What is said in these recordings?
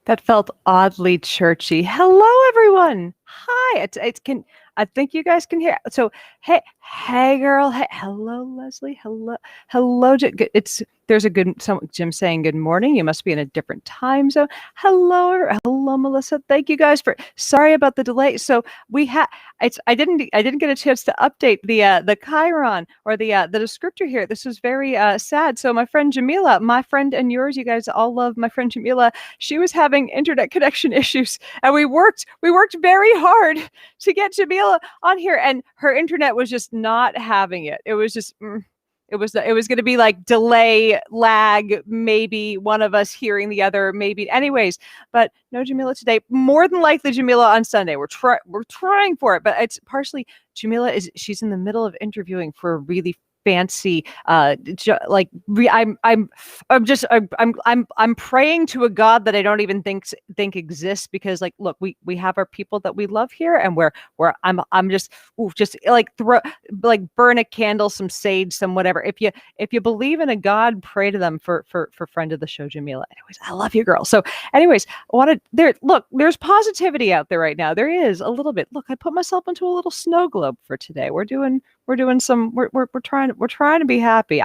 That felt oddly churchy. Hello, everyone. Hi. It's can I think you guys can hear. So hey, girl. Hey, hello, Leslie. Hello. It's there's a good Jim saying good morning. You must be in a different time zone. Hello, Melissa. Thank you guys for. Sorry about the delay. So we had. I didn't get a chance to update the Chiron or the descriptor here. This was very sad. So my friend Jamila, my friend and yours, you guys all love my friend Jamila. She was having internet connection issues, and we worked very hard to get Jamila on here, and her internet was just not having it. It was just it was going to be like delay, lag, maybe one of us hearing the other, maybe. Anyways, but no Jamila today. More than likely Jamila on Sunday. We're trying for it, but it's partially Jamila she's in the middle of interviewing for a really fancy I'm praying to a god that I don't even think exists, because like look, we have our people that we love here, and I'm just like burn a candle, some sage, some whatever. If you believe in a god, pray to them for friend of the show Jamila. Anyways, I love you, girl. So anyways, there's positivity out there right now. There is a little bit. Look, I put myself into a little snow globe for today. We're trying to be happy.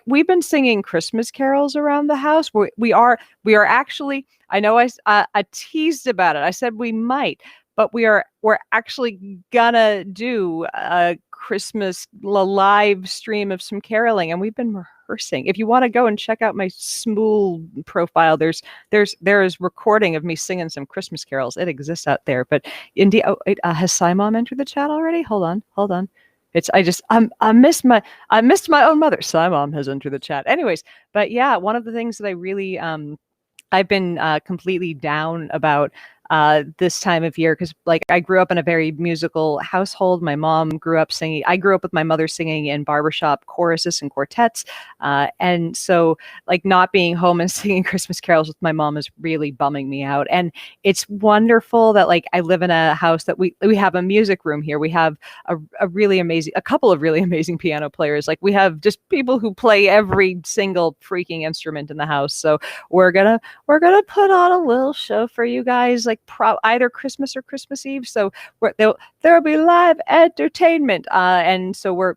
We've been singing Christmas carols around the house. We are actually, I know I teased about it. I said we might, but we're actually gonna do a Christmas live stream of some caroling, and we've been rehearsing. If you want to go and check out my Smool profile, there is recording of me singing some Christmas carols. It exists out there. But indeed, has Simon entered the chat already? Hold on. I missed my own mother. Simon has entered the chat. Anyways, but yeah, one of the things that I really I've been completely down about this time of year, because like I grew up in a very musical household. My mom grew up singing. I grew up with my mother singing in barbershop choruses and quartets, and so like not being home and singing Christmas carols with my mom is really bumming me out. And it's wonderful that like I live in a house that we have a music room here. We have a couple of really amazing piano players. Like we have just people who play every single freaking instrument in the house. So we're gonna put on a little show for you guys, like either Christmas or Christmas Eve. So there'll be live entertainment, and so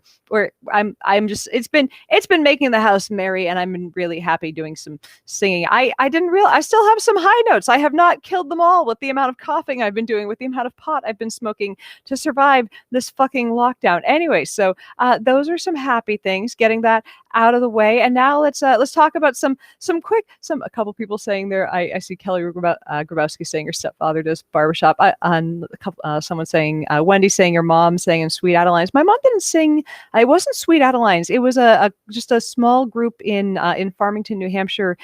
I'm just it's been making the house merry, and I'm been really happy doing some singing. I didn't realize I still have some high notes. I have not killed them all with the amount of coughing I've been doing, with the amount of pot I've been smoking to survive this fucking lockdown. Anyway, so those are some happy things, getting that out of the way. And now let's talk about a couple people saying there. I see Kelly Grabowski saying her stepfather does barbershop. Someone saying Wendy saying your mom sang in Sweet Adelines. My mom didn't sing. It wasn't Sweet Adelines. It was just a small group in Farmington, New Hampshire,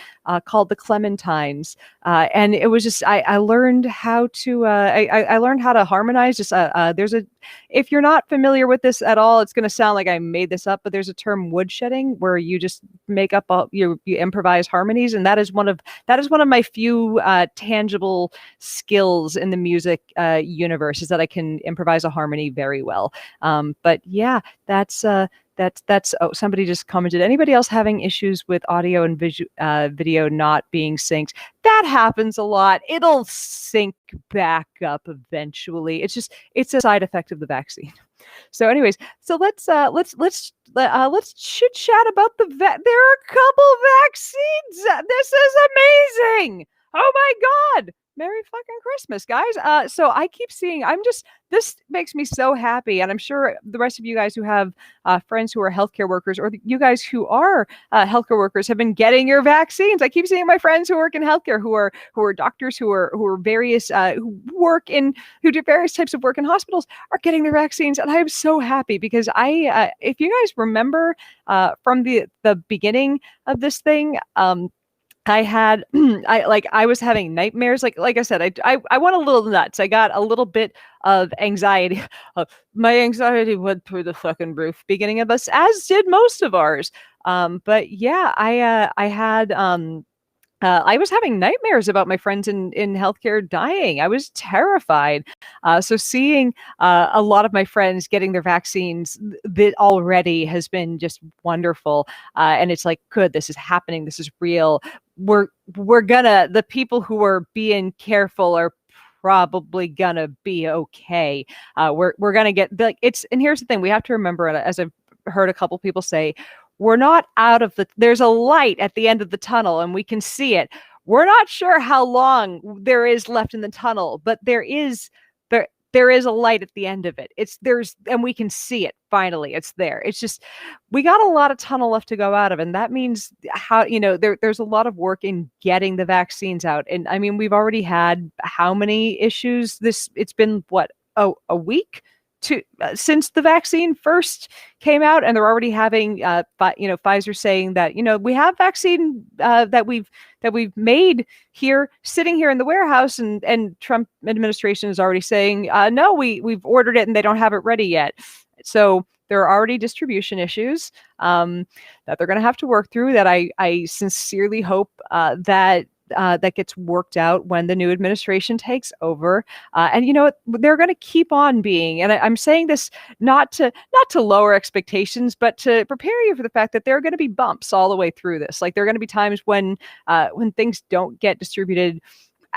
called the Clementines, and it was just I learned how to I learned how to harmonize. If you're not familiar with this at all, it's going to sound like I made this up, but there's a term woodshedding, where you just make up you improvise harmonies, and that is one of my few tangible skills in the music universe, is that I can improvise a harmony very well. But yeah, that's somebody just commented, anybody else having issues with audio and video not being synced? That happens a lot. It'll sync back up eventually. It's a side effect of the vaccine. So anyways, so let's chit chat about there are a couple vaccines. This is amazing. Oh my God. Merry fucking Christmas, guys. So I keep seeing, this makes me so happy. And I'm sure the rest of you guys who have friends who are healthcare workers, or you guys who are healthcare workers, have been getting your vaccines. I keep seeing my friends who work in healthcare, who are doctors, who are various, who do various types of work in hospitals, are getting their vaccines. And I'm so happy, because if you guys remember from the beginning of this thing, I was having nightmares. Like I said, I went a little nuts. I got a little bit of anxiety. My anxiety went through the fucking roof beginning of us, as did most of ours. But yeah, I was having nightmares about my friends in healthcare dying. I was terrified. So seeing a lot of my friends getting their vaccines that already has been just wonderful. And it's like, good, this is happening. This is real. we're gonna, the people who are being careful are probably gonna be okay. We're gonna get, like, it's, and here's the thing, we have to remember, as I've heard a couple people say, we're not out of there's a light at the end of the tunnel and we can see it. We're not sure how long there is left in the tunnel, but there is a light at the end of it. And we can see it. Finally, it's there. It's just, we got a lot of tunnel left to go out of. And that means there's a lot of work in getting the vaccines out. And I mean, we've already had how many issues it's been, what, a week since the vaccine first came out, and they're already having Pfizer saying that we have vaccine that we've made here, sitting here in the warehouse, and Trump administration is already saying no, we've ordered it and they don't have it ready yet. So there are already distribution issues that they're going to have to work through, that I sincerely hope that gets worked out when the new administration takes over. And they're going to keep on being, and I'm saying this not to lower expectations, but to prepare you for the fact that there are going to be bumps all the way through this. Like, there are going to be times when things don't get distributed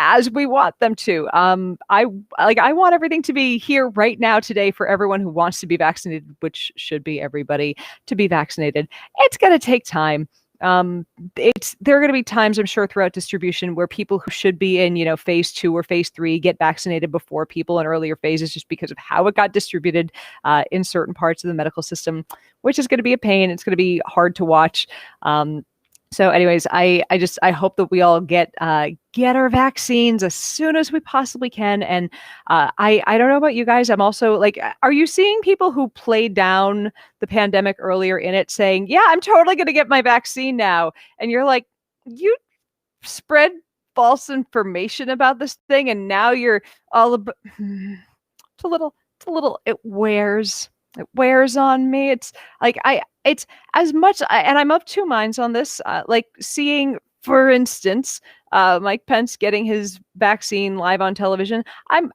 as we want them to. I want everything to be here right now today for everyone who wants to be vaccinated, which should be everybody, to be vaccinated. It's going to take time. There are going to be times, I'm sure, throughout distribution where people who should be in, phase 2 or phase 3 get vaccinated before people in earlier phases, just because of how it got distributed in certain parts of the medical system, which is going to be a pain. It's going to be hard to watch. So anyways, I hope that we all get our vaccines as soon as we possibly can. And I don't know about you guys. I'm also like, are you seeing people who played down the pandemic earlier in it saying, yeah, I'm totally going to get my vaccine now? And you're like, you spread false information about this thing, and now you're all about, it's a little, it wears on me. It's like, it's as much, and I'm of two minds on this, like seeing, for instance, Mike Pence getting his vaccine live on television. I'm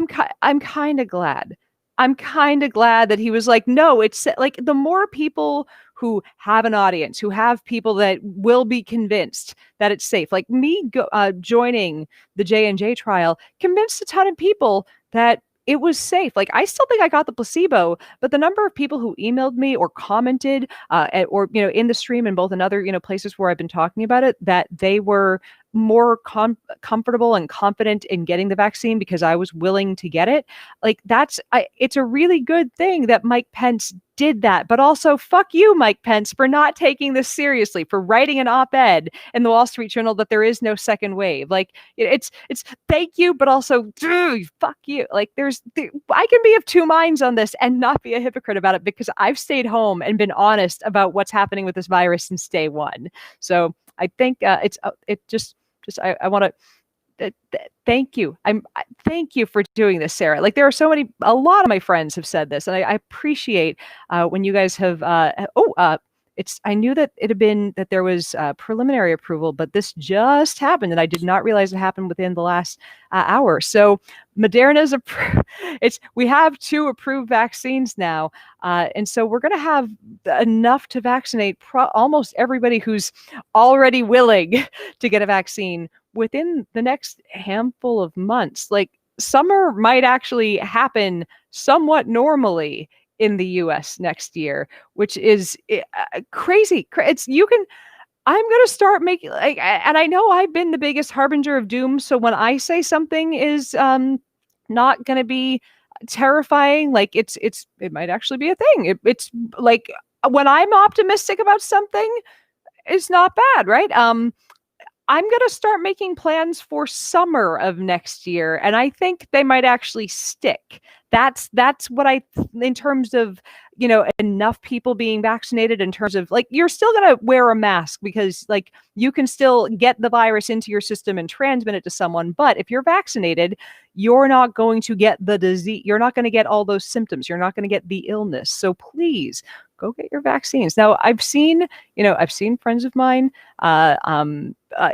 kind of glad. I'm kind of glad that he was like, no, it's like, the more people who have an audience, who have people that will be convinced that it's safe, like me joining the J&J trial, convinced a ton of people that it was safe. Like, I still think I got the placebo, but the number of people who emailed me or commented or in the stream and both in other places where I've been talking about it, that they were more comfortable and confident in getting the vaccine because I was willing to get it. Like, it's a really good thing that Mike Pence did that. But also, fuck you, Mike Pence, for not taking this seriously, for writing an op-ed in the Wall Street Journal that there is no second wave. Like, it's thank you, but also fuck you. Like, I can be of two minds on this and not be a hypocrite about it, because I've stayed home and been honest about what's happening with this virus since day one. So I think I want to thank you. Thank you for doing this, Sarah. Like, there are a lot of my friends have said this, and I appreciate when you guys have. I knew that it had been that there was preliminary approval, but this just happened, and I did not realize it happened within the last hour. So Moderna's we have 2 approved vaccines now, and so we're going to have enough to vaccinate almost everybody who's already willing to get a vaccine within the next handful of months. Like, summer might actually happen somewhat normally in the US next year, which is crazy. I'm going to start making, like, and I know I've been the biggest harbinger of doom. So when I say something is not going to be terrifying, like, it might actually be a thing. It's like, when I'm optimistic about something, it's not bad, right? I'm going to start making plans for summer of next year, and I think they might actually stick. That's what in terms of, enough people being vaccinated, in terms of, like, you're still going to wear a mask because, like, you can still get the virus into your system and transmit it to someone. But if you're vaccinated, you're not going to get the disease. You're not going to get all those symptoms. You're not going to get the illness. So please go get your vaccines. Now, I've seen friends of mine,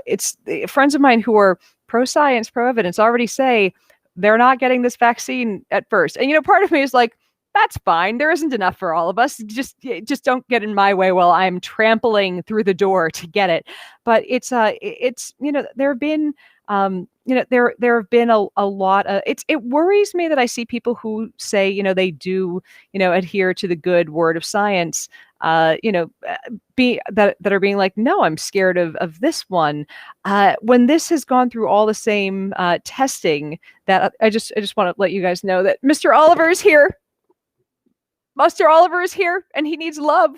it's friends of mine who are pro-science, pro-evidence, already say they're not getting this vaccine at first. And, part of me is like, that's fine. There isn't enough for all of us. Just don't get in my way while I'm trampling through the door to get it. But it's there have been there have been a lot of it worries me that I see people who say they do adhere to the good word of science, be that are being like, no, I'm scared of this one, when this has gone through all the same testing. That I just want to let you guys know that Mr. Oliver is here. Mr. Oliver is here, and he needs love.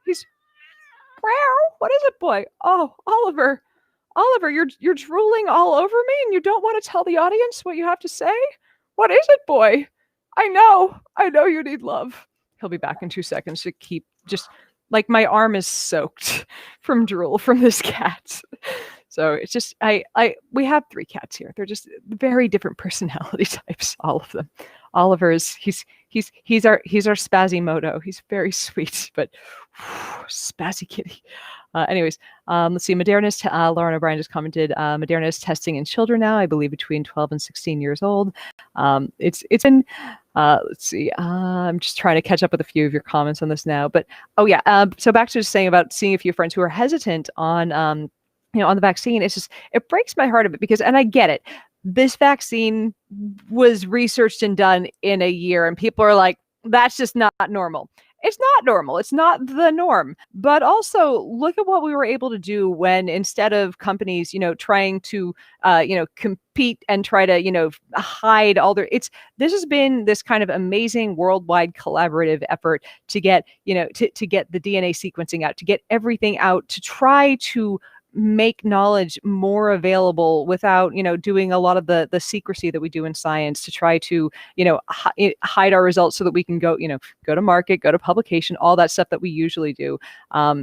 He's what is it, boy? Oh, Oliver, you're drooling all over me, and you don't want to tell the audience what you have to say. What is it, boy? I know you need love. He'll be back in 2 seconds to keep just like my arm is soaked from drool from this cat. So it's just we have 3 cats here. They're just very different personality types, all of them. Oliver is he's our Spazimodo. He's very sweet, but spazzy kitty. Anyways, let's see. Moderna is Lauren O'Brien just commented. Moderna is testing in children now, I believe between 12 and 16 years old. It's in. Let's see. I'm just trying to catch up with a few of your comments on this now. But so back to just saying about seeing a few friends who are hesitant on on the vaccine. It's just it breaks my heart a bit because, and I get it. This vaccine was researched and done in a year, and people are like, that's just not normal. It's not normal. It's not the norm. But also look at what we were able to do when instead of companies, trying to, compete and try to, hide all their, this has been this kind of amazing worldwide collaborative effort to get, to get the DNA sequencing out, to get everything out, to try to make knowledge more available without doing a lot of the secrecy that we do in science, to try to hide our results so that we can go to market, go to publication, all that stuff that we usually do.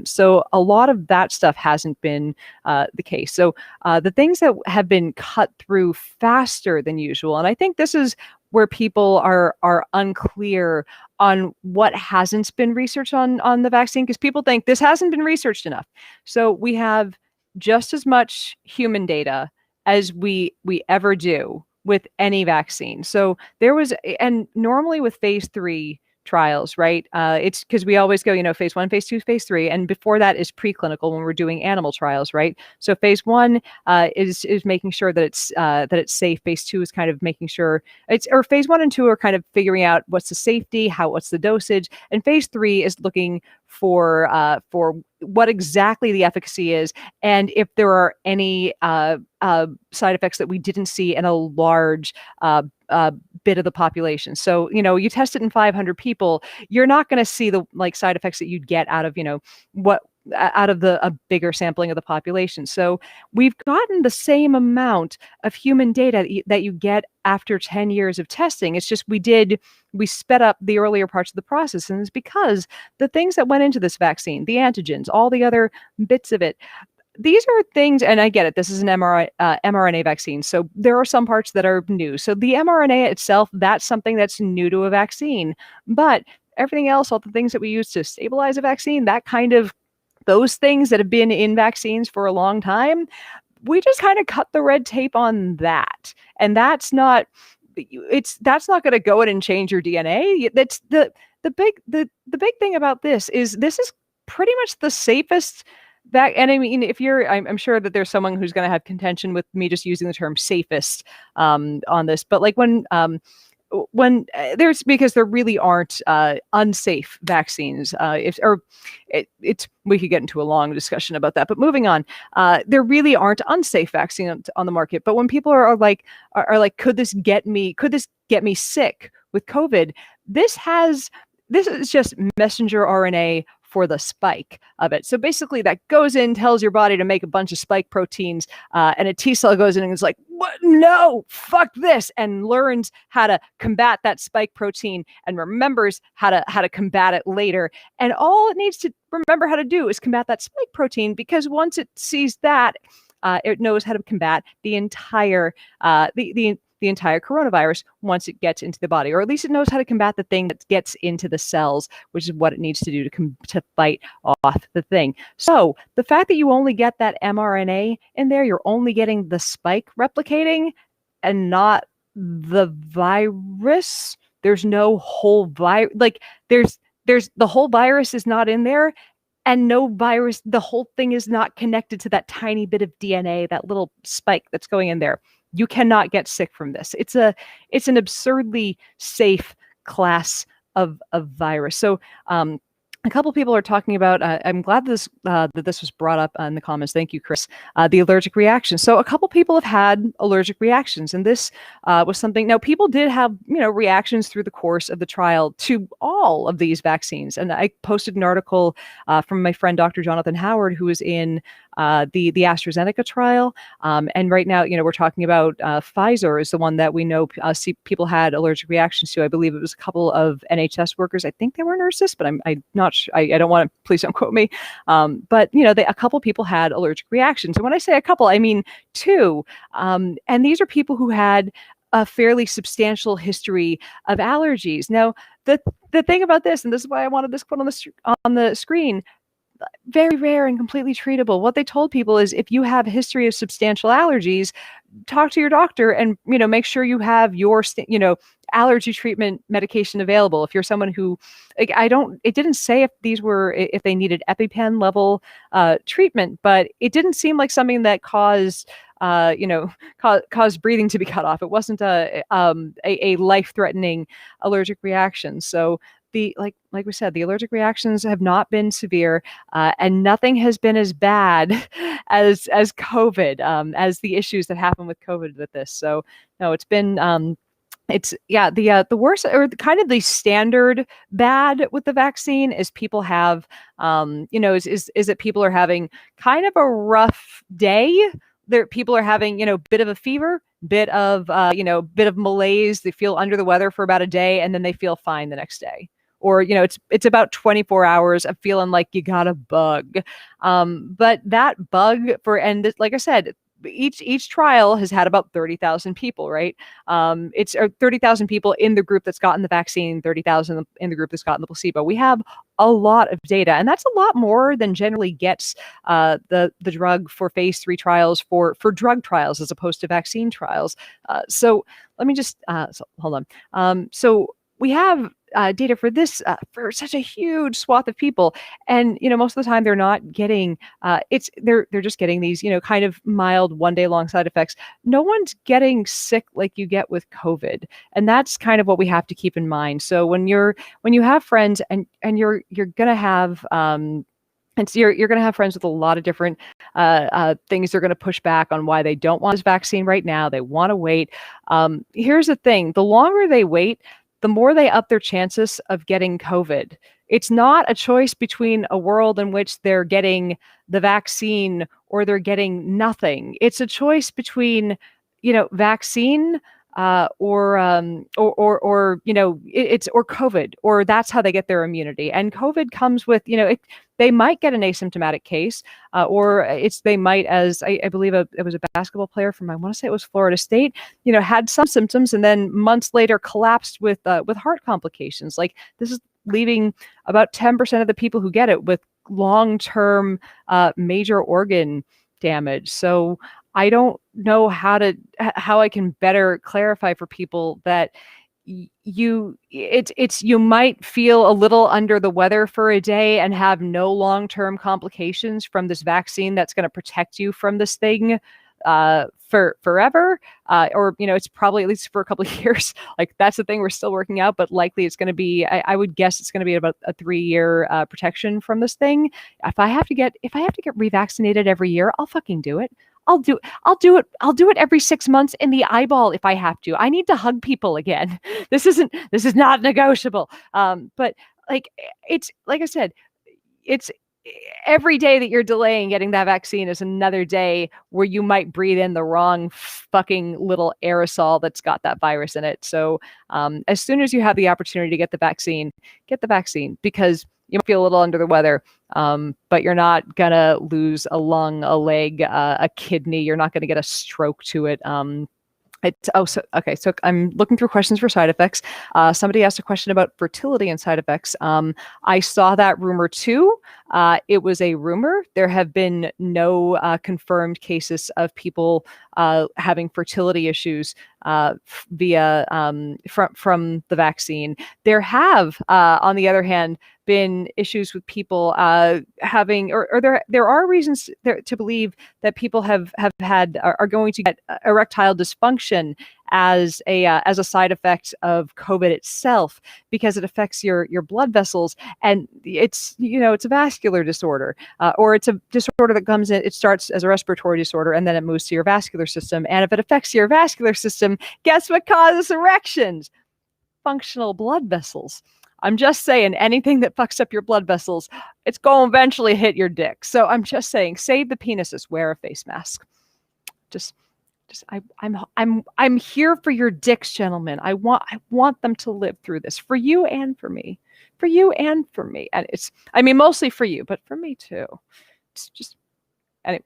So a lot of that stuff hasn't been the case. So the things that have been cut through faster than usual, and I think this is where people are unclear on what hasn't been researched on the vaccine, because people think this hasn't been researched enough. So we have just as much human data as we ever do with any vaccine. So there was, and normally with phase 3 trials, right? It's because we always go, phase 1, phase 2, phase 3, and before that is preclinical when we're doing animal trials, right? So phase 1 is making sure that it's safe. Phase 2 is kind of making sure or phase 1 and 2 are kind of figuring out what's the safety, what's the dosage, and phase 3 is looking for what exactly the efficacy is, and if there are any side effects that we didn't see in a large bit of the population. So, you test it in 500 people, you're not going to see the side effects that you'd get out of, out of a bigger sampling of the population. So we've gotten the same amount of human data that you get after 10 years of testing. It's just we sped up the earlier parts of the process, and it's because the things that went into this vaccine, the antigens, all the other bits of it, these are things, and I get it, this is an mRNA vaccine, so there are some parts that are new. So the mRNA itself, that's something that's new to a vaccine. But everything else, all the things that we use to stabilize a vaccine, those things that have been in vaccines for a long time, we just kind of cut the red tape on that. And that's not going to go in and change your DNA. That's the big thing about this is pretty much the safest. And I mean, I'm sure that there's someone who's going to have contention with me just using the term safest on this, but when there's, because there really aren't unsafe vaccines. We could get into a long discussion about that, but moving on, there really aren't unsafe vaccines on the market. But when people are like, could this get me sick with COVID? This is just messenger RNA for the spike of it. So basically that goes in, tells your body to make a bunch of spike proteins, and a T cell goes in and is like, what? No, fuck this, and learns how to combat that spike protein and remembers how to combat it later. And all it needs to remember how to do is combat that spike protein, because once it sees that, it knows how to combat the entire the entire coronavirus once it gets into the body, or at least it knows how to combat the thing that gets into the cells, which is what it needs to do to fight off the thing. So the fact that you only get that mRNA in there, you're only getting the spike replicating and not the virus. there's no whole virus. Like there's the whole virus is not in there, and no virus, the whole thing is not connected to that tiny bit of DNA, that little spike that's going in there. You cannot get sick from this. It's an absurdly safe class of virus. So a couple people are talking about, I'm glad that this was brought up in the comments. Thank you, Chris. The allergic reaction. So a couple people have had allergic reactions, and this was something. Now, people did have reactions through the course of the trial to all of these vaccines, and I posted an article from my friend Dr. Jonathan Howard, who was in the AstraZeneca trial, and right now, we're talking about Pfizer is the one that we know people had allergic reactions to. I believe it was a couple of NHS workers. I think they were nurses, but I'm not sure. I don't want to. Please don't quote me. But a couple people had allergic reactions, and when I say a couple, I mean two. And these are people who had a fairly substantial history of allergies. Now, the thing about this, and this is why I wanted this quote on the screen. Very rare and completely treatable. What they told people is, if you have a history of substantial allergies, talk to your doctor and make sure you have your allergy treatment medication available. If you're someone who, like, it didn't say if they needed EpiPen level treatment, but it didn't seem like something that caused breathing to be cut off. It wasn't a life-threatening allergic reaction. So like we said, the allergic reactions have not been severe, and nothing has been as bad as COVID, as the issues that happen with COVID with this. So no, it's been the worst, or kind of the standard bad with the vaccine is people have is that people are having kind of a rough day. People are having bit of a fever, bit of malaise. They feel under the weather for about a day, and then they feel fine the next day. Or it's about 24 hours of feeling like you got a bug. But that bug like I said, each trial has had about 30,000 people, right? It's 30,000 people in the group that's gotten the vaccine, 30,000 in the group that's gotten the placebo. We have a lot of data, and that's a lot more than generally gets the drug for phase 3 trials for drug trials as opposed to vaccine trials. So let me just hold on. So we have data for this for such a huge swath of people, and most of the time they're not getting they're just getting these kind of mild 1 day long side effects. No one's getting sick like you get with COVID, and that's kind of what we have to keep in mind. So when you have friends and you're gonna have and so you're going to have friends with a lot of different things they're going to push back on why they don't want this vaccine right now. They want to wait. Here's the thing: the longer they wait, the more they up their chances of getting COVID. It's not a choice between a world in which they're getting the vaccine or they're getting nothing. It's a choice between, vaccine or COVID, or that's how they get their immunity. And COVID comes with, they might get an asymptomatic case, or they might, as I believe it was a basketball player from, I want to say it was Florida State, had some symptoms and then months later collapsed with heart complications. Like, this is leaving about 10% of the people who get it with long-term major organ damage. So I don't know how I can better clarify for people that you might feel a little under the weather for a day and have no long-term complications from this vaccine that's going to protect you from this thing for forever, or it's probably at least for a couple of years. Like, that's the thing we're still working out, but likely it's going to be, I would guess it's going to be about a 3-year protection from this thing. If I have to get revaccinated every year, I'll fucking do it. I'll do it every 6 months in the eyeball if I have to. I need to hug people again. This is not negotiable. But it's like I said, it's every day that you're delaying getting that vaccine is another day where you might breathe in the wrong fucking little aerosol that's got that virus in it. So as soon as you have the opportunity to get the vaccine, because you might feel a little under the weather, but you're not going to lose a lung, a leg, a kidney. You're not going to get a stroke to it. Okay. So I'm looking through questions for side effects. Somebody asked a question about fertility and side effects. I saw that rumor too. It was a rumor. There have been no confirmed cases of people having fertility issues via from the vaccine. There have, on the other hand, been issues with people having, or there are reasons to believe that people have had are going to get erectile dysfunction as a side effect of COVID itself, because it affects your blood vessels, and it's it's a vascular disorder, or it's a disorder that comes in. It starts as a respiratory disorder and then it moves to your vascular system, and if it affects your vascular system, guess what causes erections? Functional blood vessels. I'm just saying, anything that fucks up your blood vessels, it's going to eventually hit your dick. So I'm just saying, save the penises, wear a face mask. I'm here for your dicks, gentlemen. I want them to live through this, for you and for me. For you and for me. And mostly for you, but for me too. It's just, anyway,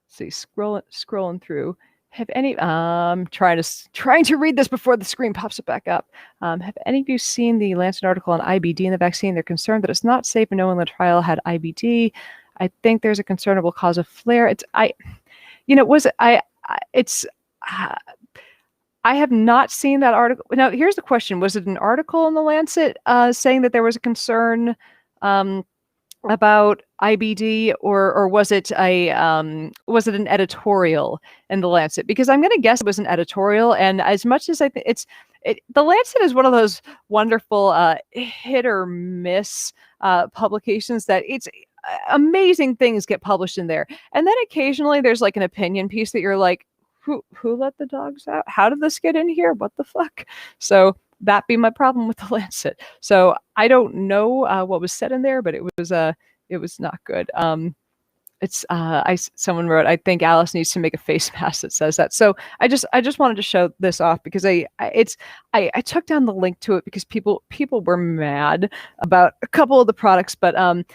see, scrolling through. Have any trying to read this before the screen pops it back up. Have any of you seen the Lancet article on IBD and the vaccine? They're concerned that it's not safe and no one in the trial had IBD. I think there's a concernable cause of flare. I have not seen that article. Now, here's the question. Was it an article in the Lancet saying that there was a concern about IBD, or was it an editorial in the Lancet? Because I'm going to guess it was an editorial. And as much as I think the Lancet is one of those wonderful hit or miss publications that it's amazing things get published in there. And then occasionally there's like an opinion piece that you're like, who let the dogs out? How did this get in here? What the fuck? So that be my problem with the Lancet. So I don't know what was said in there, but it was not good. Someone wrote, I think Alice needs to make a face mask that says that. So I just wanted to show this off because I took down the link to it because people were mad about a couple of the products, but hold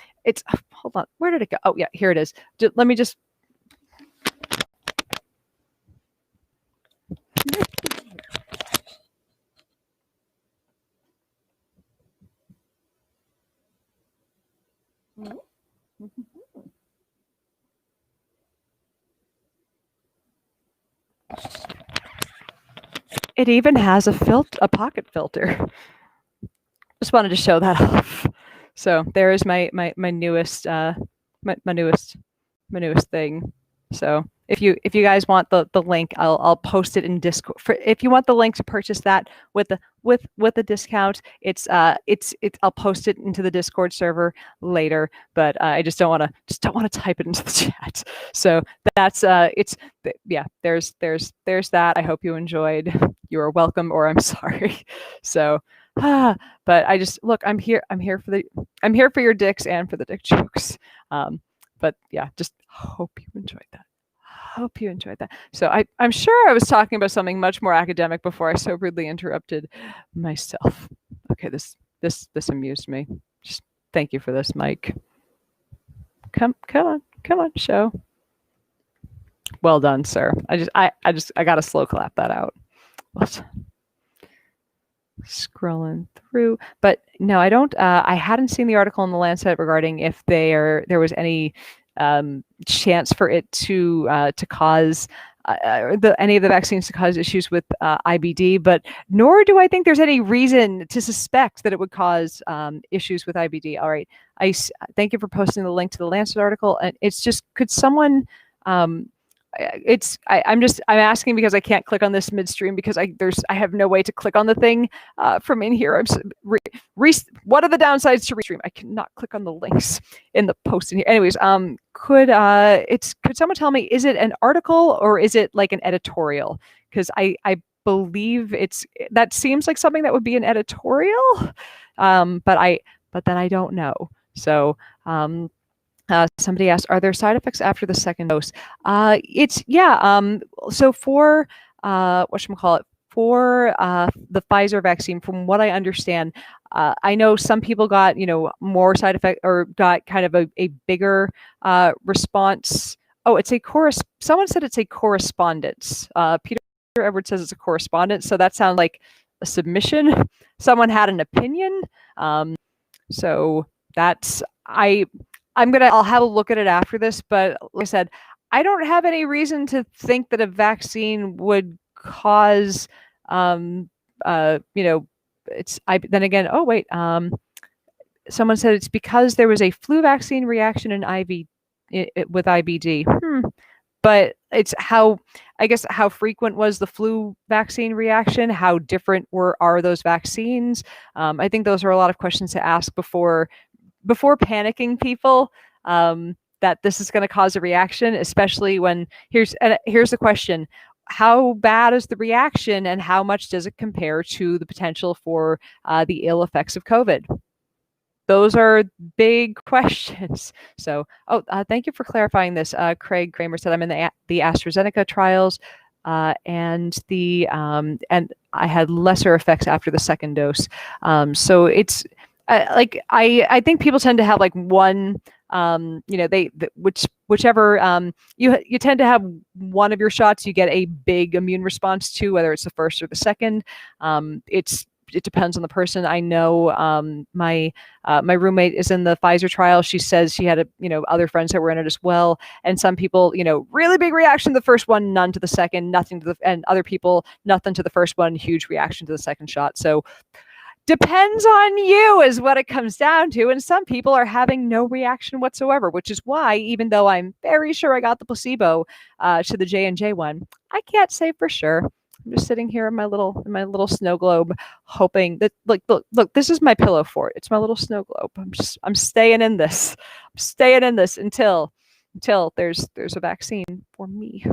on, where did it go? Oh yeah, here it is. Let me just. It even has a pocket filter. Just wanted to show that off. So there is my newest my newest thing. So if you guys want the link, I'll post it in Discord. If you want the link to purchase that with the discount, I'll post it into the Discord server later. But I just don't want to type it into the chat. So that's there's that. I hope you enjoyed. You are welcome, or I'm sorry. So. But I just I'm here for your dicks and for the dick jokes. But yeah, just hope you enjoyed that. So I'm sure I was talking about something much more academic before I so rudely interrupted myself. Okay, this amused me. Just thank you for this, Mike. Come on, show. Well done, sir. I gotta slow clap that out. Well done. Scrolling through, but no, I don't. I hadn't seen the article in the Lancet regarding if there was any chance for it to cause any of the vaccines to cause issues with IBD, but nor do I think there's any reason to suspect that it would cause issues with IBD. All right, I thank you for posting the link to the Lancet article, and it's just, could someone I'm asking because I can't click on this midstream because I have no way to click on the thing from in here. What are the downsides to restream? I cannot click on the links in the post in here. Anyways, could someone tell me, is it an article or is it like an editorial? Because I believe that seems like something that would be an editorial, but then I don't know. So somebody asked, are there side effects after the second dose? So for whatchamacallit, for the Pfizer vaccine, from what I understand, I know some people got, more side effect, or got kind of a bigger response. Oh, someone said it's a correspondence. Peter Edward says it's a correspondence, so that sounds like a submission. Someone had an opinion. So that's I'll have a look at it after this, but like I said, I don't have any reason to think that a vaccine would cause then again, someone said it's because there was a flu vaccine reaction in with IBD. But it's how frequent was the flu vaccine reaction? How different are those vaccines? I think those are a lot of questions to ask before panicking people that this is going to cause a reaction, especially when here's the question: how bad is the reaction, and how much does it compare to the potential for the ill effects of COVID? Those are big questions. So, thank you for clarifying this. Craig Kramer said I'm in the AstraZeneca trials, and I had lesser effects after the second dose. So it's I think people tend to have like one. Whichever you tend to have one of your shots, you get a big immune response to, whether it's the first or the second. It depends on the person. I know my roommate is in the Pfizer trial. She says she had other friends that were in it as well. And some people, really big reaction to the first one, none to the second, and other people, nothing to the first one, huge reaction to the second shot. So depends on you is what it comes down to. And some people are having no reaction whatsoever, which is why, even though I'm very sure I got the placebo to the J&J one, I can't say for sure. I'm just sitting here in my little snow globe, hoping that look, this is my pillow fort. It's my little snow globe. I'm staying in this. I'm staying in this until there's a vaccine for me.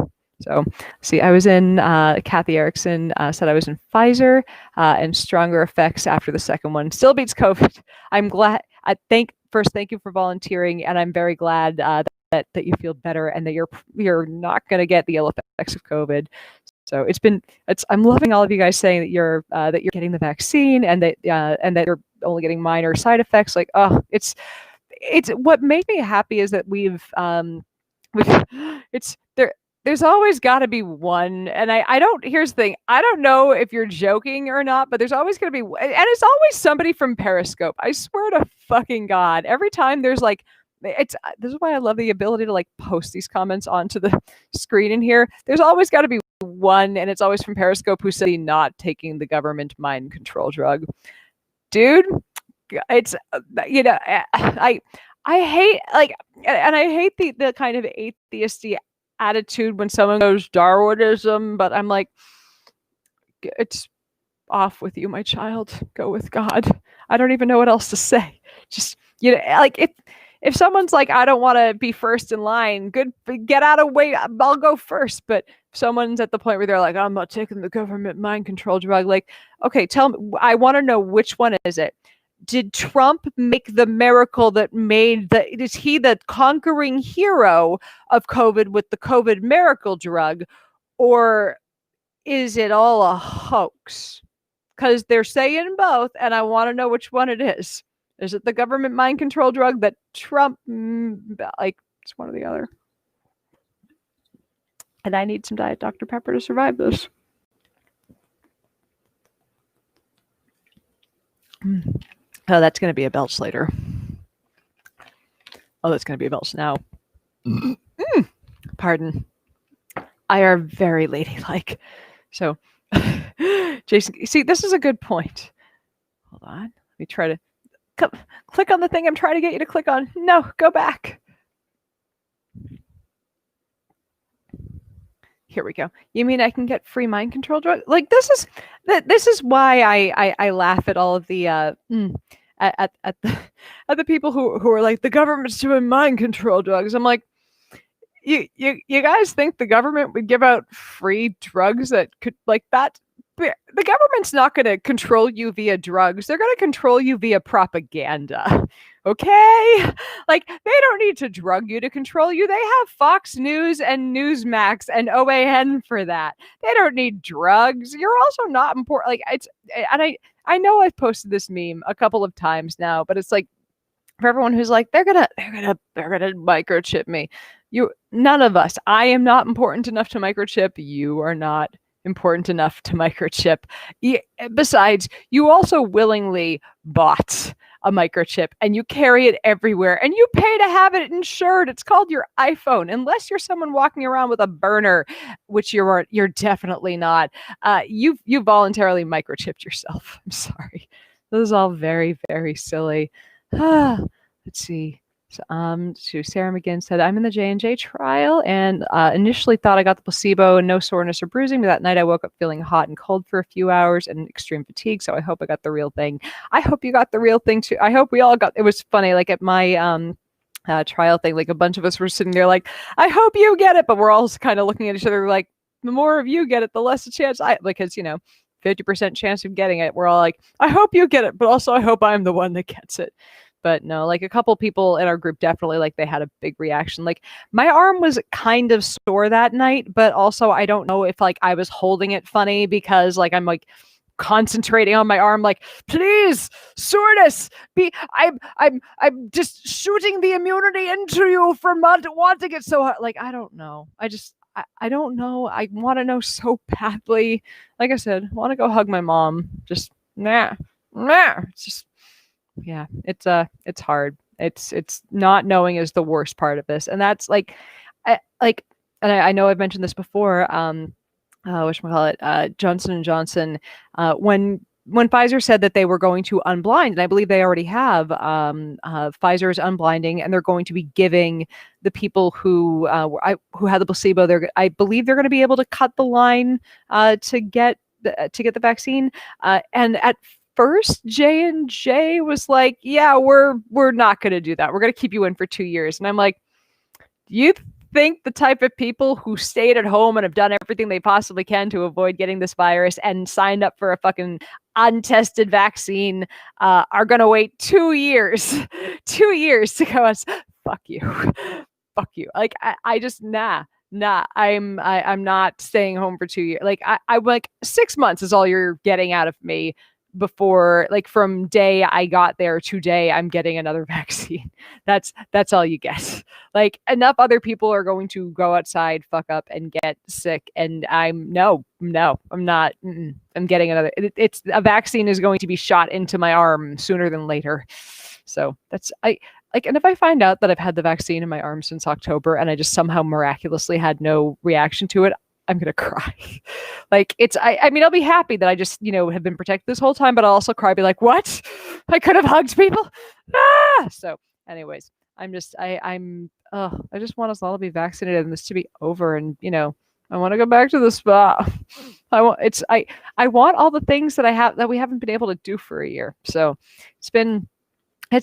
So see, I was in Kathy Erickson said I was in Pfizer and stronger effects after the second one. Still beats COVID. I'm glad. Thank you for volunteering, and I'm very glad that you feel better and that you're not going to get the ill effects of COVID. So I'm loving all of you guys saying that you're getting the vaccine and that you're only getting minor side effects. Like, it's what makes me happy is that there's always got to be one. And here's the thing. I don't know if you're joking or not, but there's always going to be, and it's always somebody from Periscope. I swear to fucking God, every time there's like, this is why I love the ability to like post these comments onto the screen in here. There's always got to be one, and it's always from Periscope, who said not taking the government mind control drug. Dude, it's I hate and I hate the kind of atheisty attitude when someone goes Darwinism, but I'm like, it's off with you, my child. Go with God. I don't even know what else to say. Just if someone's like, I don't want to be first in line, good, get out of the way, I'll go first. But if someone's at the point where they're like, I'm not taking the government mind control drug, like, okay, tell me, I want to know which one is it. Did Trump make the miracle that is he the conquering hero of COVID with the COVID miracle drug? Or is it all a hoax? Because they're saying both, and I want to know which one it is. Is it the government mind control drug that Trump, it's one or the other? And I need some Diet Dr. Pepper to survive this. Oh, that's going to be a belch later. Oh, that's going to be a belch now. Pardon. I are very ladylike. So, Jason, see, this is a good point. Hold on. Let me try to click on the thing I'm trying to get you to click on. No, go back. Here we go. You mean I can get free mind control drug? Like, this is why I laugh at all of the at the people who are like, the government's doing mind control drugs. I'm like, you guys think the government would give out free drugs that could like that? The government's not going to control you via drugs. They're going to control you via propaganda. Okay? Like, they don't need to drug you to control you. They have Fox News and Newsmax and OAN for that. They don't need drugs. You're also not important. Like, I know I've posted this meme a couple of times now, but it's like, for everyone who's like, they're gonna microchip me. None of us. I am not important enough to microchip. You are not. important enough to microchip. Besides, you also willingly bought a microchip and you carry it everywhere and you pay to have it insured. It's called your iPhone. Unless you're someone walking around with a burner, which you're definitely not. You voluntarily microchipped yourself. I'm sorry. This is all very, very silly. Let's see. So Sarah McGinn said, I'm in the J&J trial and initially thought I got the placebo and no soreness or bruising, but that night I woke up feeling hot and cold for a few hours and extreme fatigue. So I hope I got the real thing. I hope you got the real thing too. I hope we all got, it was funny, like at my trial thing, like a bunch of us were sitting there like, I hope you get it. But we're all kind of looking at each other like, the more of you get it, the less a chance because, 50% chance of getting it. We're all like, I hope you get it, but also I hope I'm the one that gets it. But no, like a couple people in our group definitely like they had a big reaction. Like my arm was kind of sore that night, but also I don't know if like I was holding it funny because like I'm like concentrating on my arm, like please soreness I'm just shooting the immunity into you from not wanting it so hard. Like I don't know. I don't know. I want to know so badly. Like I said, I want to go hug my mom. Just nah. It's just. Yeah, it's hard. It's not knowing is the worst part of this, and that's like, I know I've mentioned this before. Whatchamacallit, Johnson & Johnson, when Pfizer said that they were going to unblind, and I believe they already have, Pfizer is unblinding, and they're going to be giving the people who had the placebo. I believe they're going to be able to cut the line to get the vaccine, and at first J&J was like, yeah, we're not going to do that. We're going to keep you in for 2 years. And I'm like, you think the type of people who stayed at home and have done everything they possibly can to avoid getting this virus and signed up for a fucking untested vaccine are going to wait 2 years, 2 years to go, fuck you. Fuck you. Like, I just, nah, I'm not staying home for 2 years. Like, I like 6 months is all you're getting out of me. Before, like from day I got there to day I'm getting another vaccine. That's all you get. Like enough other people are going to go outside, fuck up, and get sick, and I'm not. I'm getting another. It's a vaccine is going to be shot into my arm sooner than later. So that's and if I find out that I've had the vaccine in my arm since October and I just somehow miraculously had no reaction to it, I'm going to cry. Like I mean, I'll be happy that I just, have been protected this whole time, but I'll also cry, be like, what? I could have hugged people. So anyways, I just want us all to be vaccinated and this to be over. And, I want to go back to the spa. I want all the things that we haven't been able to do for a year. So it's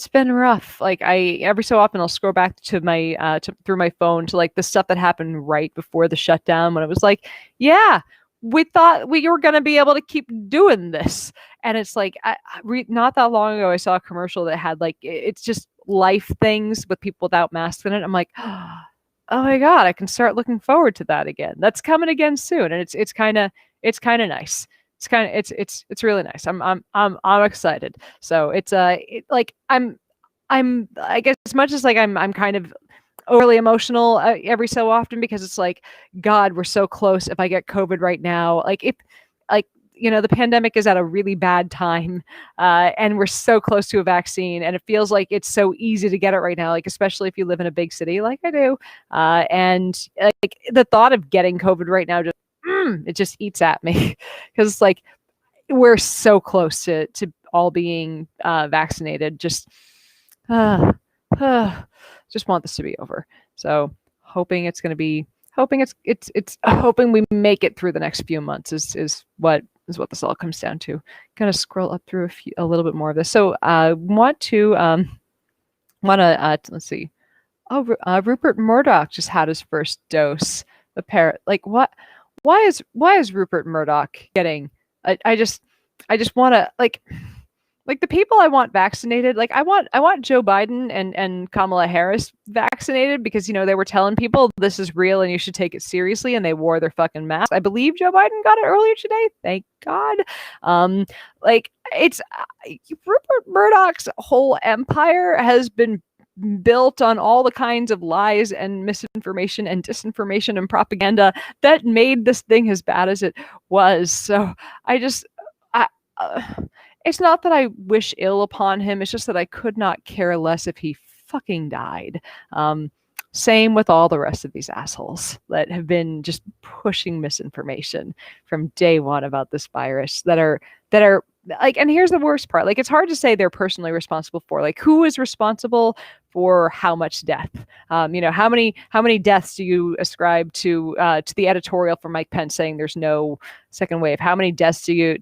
been rough. Like every so often I'll scroll back to my through my phone to like the stuff that happened right before the shutdown when it was like, yeah, we thought we were going to be able to keep doing this. And it's like, not that long ago, I saw a commercial that had like, it's just life things with people without masks in it. I'm like, oh my God, I can start looking forward to that again. That's coming again soon. And it's kind of nice. It's really nice. I'm excited. So it's I'm I guess as much as like I'm kind of overly emotional every so often because it's like, God, we're so close. If I get COVID right now, like if the pandemic is at a really bad time and we're so close to a vaccine and it feels like it's so easy to get it right now, like especially if you live in a big city like I do, and like the thought of getting COVID right now just it just eats at me because like we're so close to all being vaccinated. Just want this to be over. So hoping we make it through the next few months is what this all comes down to. Gonna scroll up through a little bit more of this. So let's see. Rupert Murdoch just had his first dose. The parrot, like what? Why is Rupert Murdoch getting? I just want to like the people I want vaccinated. Like I want Joe Biden and Kamala Harris vaccinated because they were telling people this is real and you should take it seriously, and they wore their fucking masks. I believe Joe Biden got it earlier today. Thank God. Like it's Rupert Murdoch's whole empire has been built on all the kinds of lies and misinformation and disinformation and propaganda that made this thing as bad as it was. So I just, I, it's not that I wish ill upon him. It's just that I could not care less if he fucking died. Same with all the rest of these assholes that have been just pushing misinformation from day one about this virus that are like, and here's the worst part. Like, it's hard to say they're personally responsible for, like, who is responsible for how much death? How many deaths do you ascribe to the editorial from Mike Pence saying there's no second wave? How many deaths do you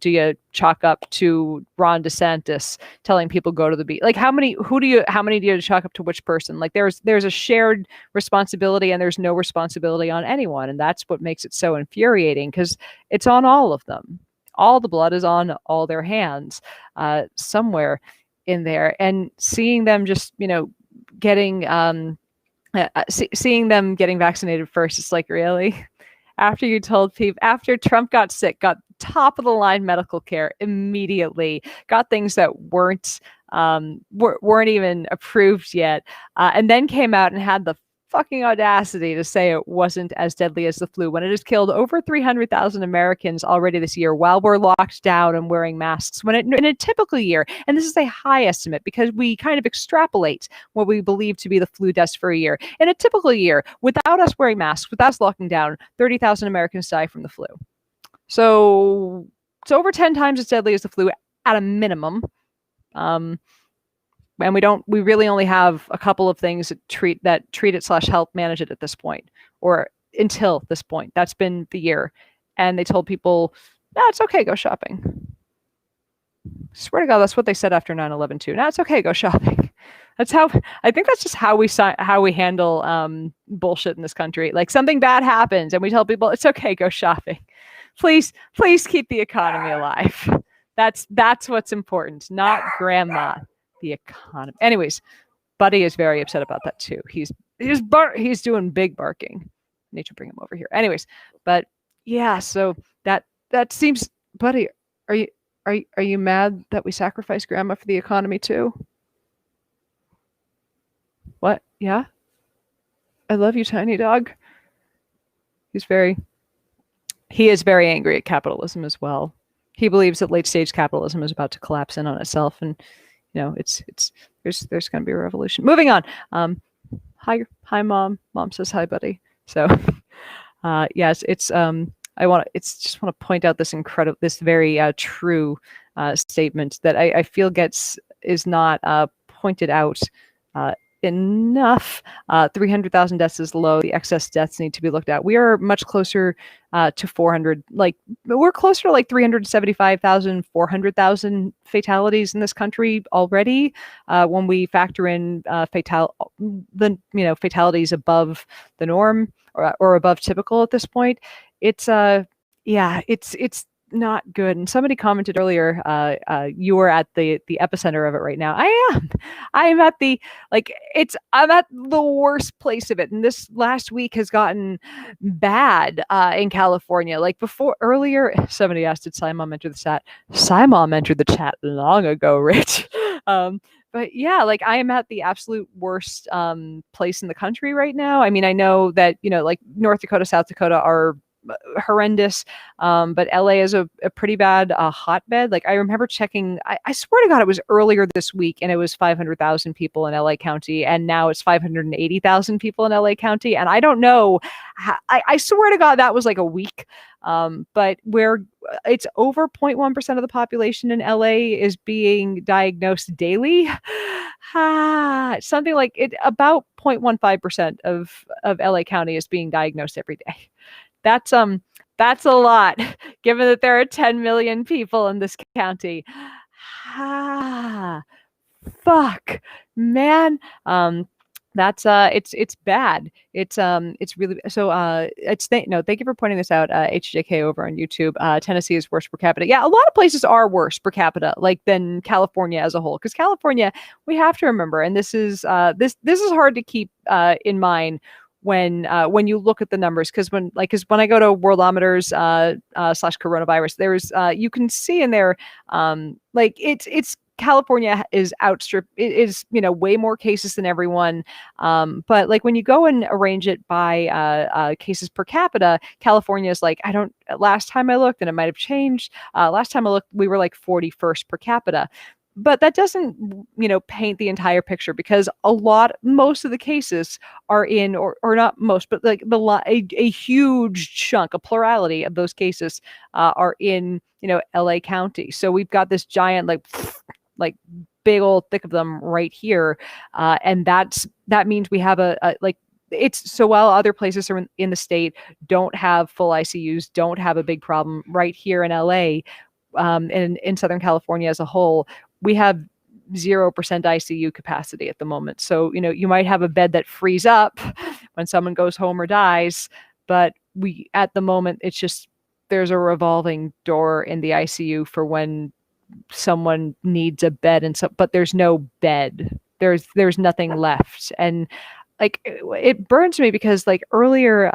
chalk up to Ron DeSantis telling people go to the beach? Like, how many do you chalk up to which person? Like, there's a shared responsibility and there's no responsibility on anyone. And that's what makes it so infuriating, because it's on all of them. All the blood is on all their hands somewhere in there. And seeing them just, getting seeing them getting vaccinated first, it's like, really? After you told people, after Trump got sick, got top of the line medical care immediately, got things that weren't even approved yet, and then came out and had the fucking audacity to say it wasn't as deadly as the flu, when it has killed over 300,000 Americans already this year while we're locked down and wearing masks. When in a typical year, and this is a high estimate because we kind of extrapolate what we believe to be the flu deaths for a year. In a typical year, without us wearing masks, without us locking down, 30,000 Americans die from the flu. So it's over 10 times as deadly as the flu at a minimum. And we really only have a couple of things that treat it / help manage it at this point, or until this point. That's been the year. And they told people, no, it's okay, go shopping. Swear to God, that's what they said after 9/11 too. No, it's okay, go shopping. I think that's just how we handle bullshit in this country. Like, something bad happens and we tell people it's okay, go shopping. Please keep the economy alive. That's what's important, not grandma. The economy. Anyways, Buddy is very upset about that too. He's doing big barking. I need to bring him over here. Anyways, but yeah, so that seems. Buddy, are you mad that we sacrificed grandma for the economy too? What? Yeah? I love you, tiny dog. He is very angry at capitalism as well. He believes that late stage capitalism is about to collapse in on itself, and there's going to be a revolution. Moving on. Hi, Mom. Mom says hi, Buddy. So, yes, it's I just want to point out this very true statement that I feel is not pointed out enough. 300,000 deaths is low. The excess deaths need to be looked at. We are much closer to 400. Like, we're closer to like 375,000, 400,000 fatalities in this country already. When we factor in fatalities above the norm or above typical at this point, it's not good. And somebody commented earlier, you are at the epicenter of it right now. I'm at the worst place of it. And this last week has gotten bad in California. Like, earlier, somebody asked, did Simon enter the chat? Simon entered the chat long ago, Rich. But yeah, like, I am at the absolute worst place in the country right now. I mean, I know that, like, North Dakota, South Dakota are horrendous, but LA is a pretty bad hotbed. Like, I remember checking, I swear to God, it was earlier this week, and it was 500,000 people in LA County, and now it's 580,000 people in LA County, and I don't know, I swear to God that was like a week, but where it's over 0.1% of the population in LA is being diagnosed daily. Something like it, about 0.15% of LA County is being diagnosed every day. That's a lot, given that there are 10 million people in this county. Fuck, man. That's it's bad. It's really so. Thank you for pointing this out, HJK over on YouTube. Tennessee is worse per capita. Yeah, a lot of places are worse per capita, like, than California as a whole. Because California, we have to remember, and this is hard to keep in mind when you look at the numbers, because when I go to Worldometers / coronavirus, there's you can see in there, like, it's California is way more cases than everyone. But like when you go and arrange it by cases per capita, California is like, last time I looked, and it might have changed. Last time I looked, we were like 41st per capita. But that doesn't, paint the entire picture, because most of the cases are in, or not most, but like a huge chunk, a plurality of those cases are in, LA County. So we've got this giant, like big old thick of them right here. And that means we have while other places are in the state don't have full ICUs, don't have a big problem, right here in LA, and in Southern California as a whole, we have 0% ICU capacity at the moment. So, you might have a bed that frees up when someone goes home or dies, but at the moment, it's just, there's a revolving door in the ICU for when someone needs a bed, but there's no bed. There's nothing left. And like, it burns me because like earlier,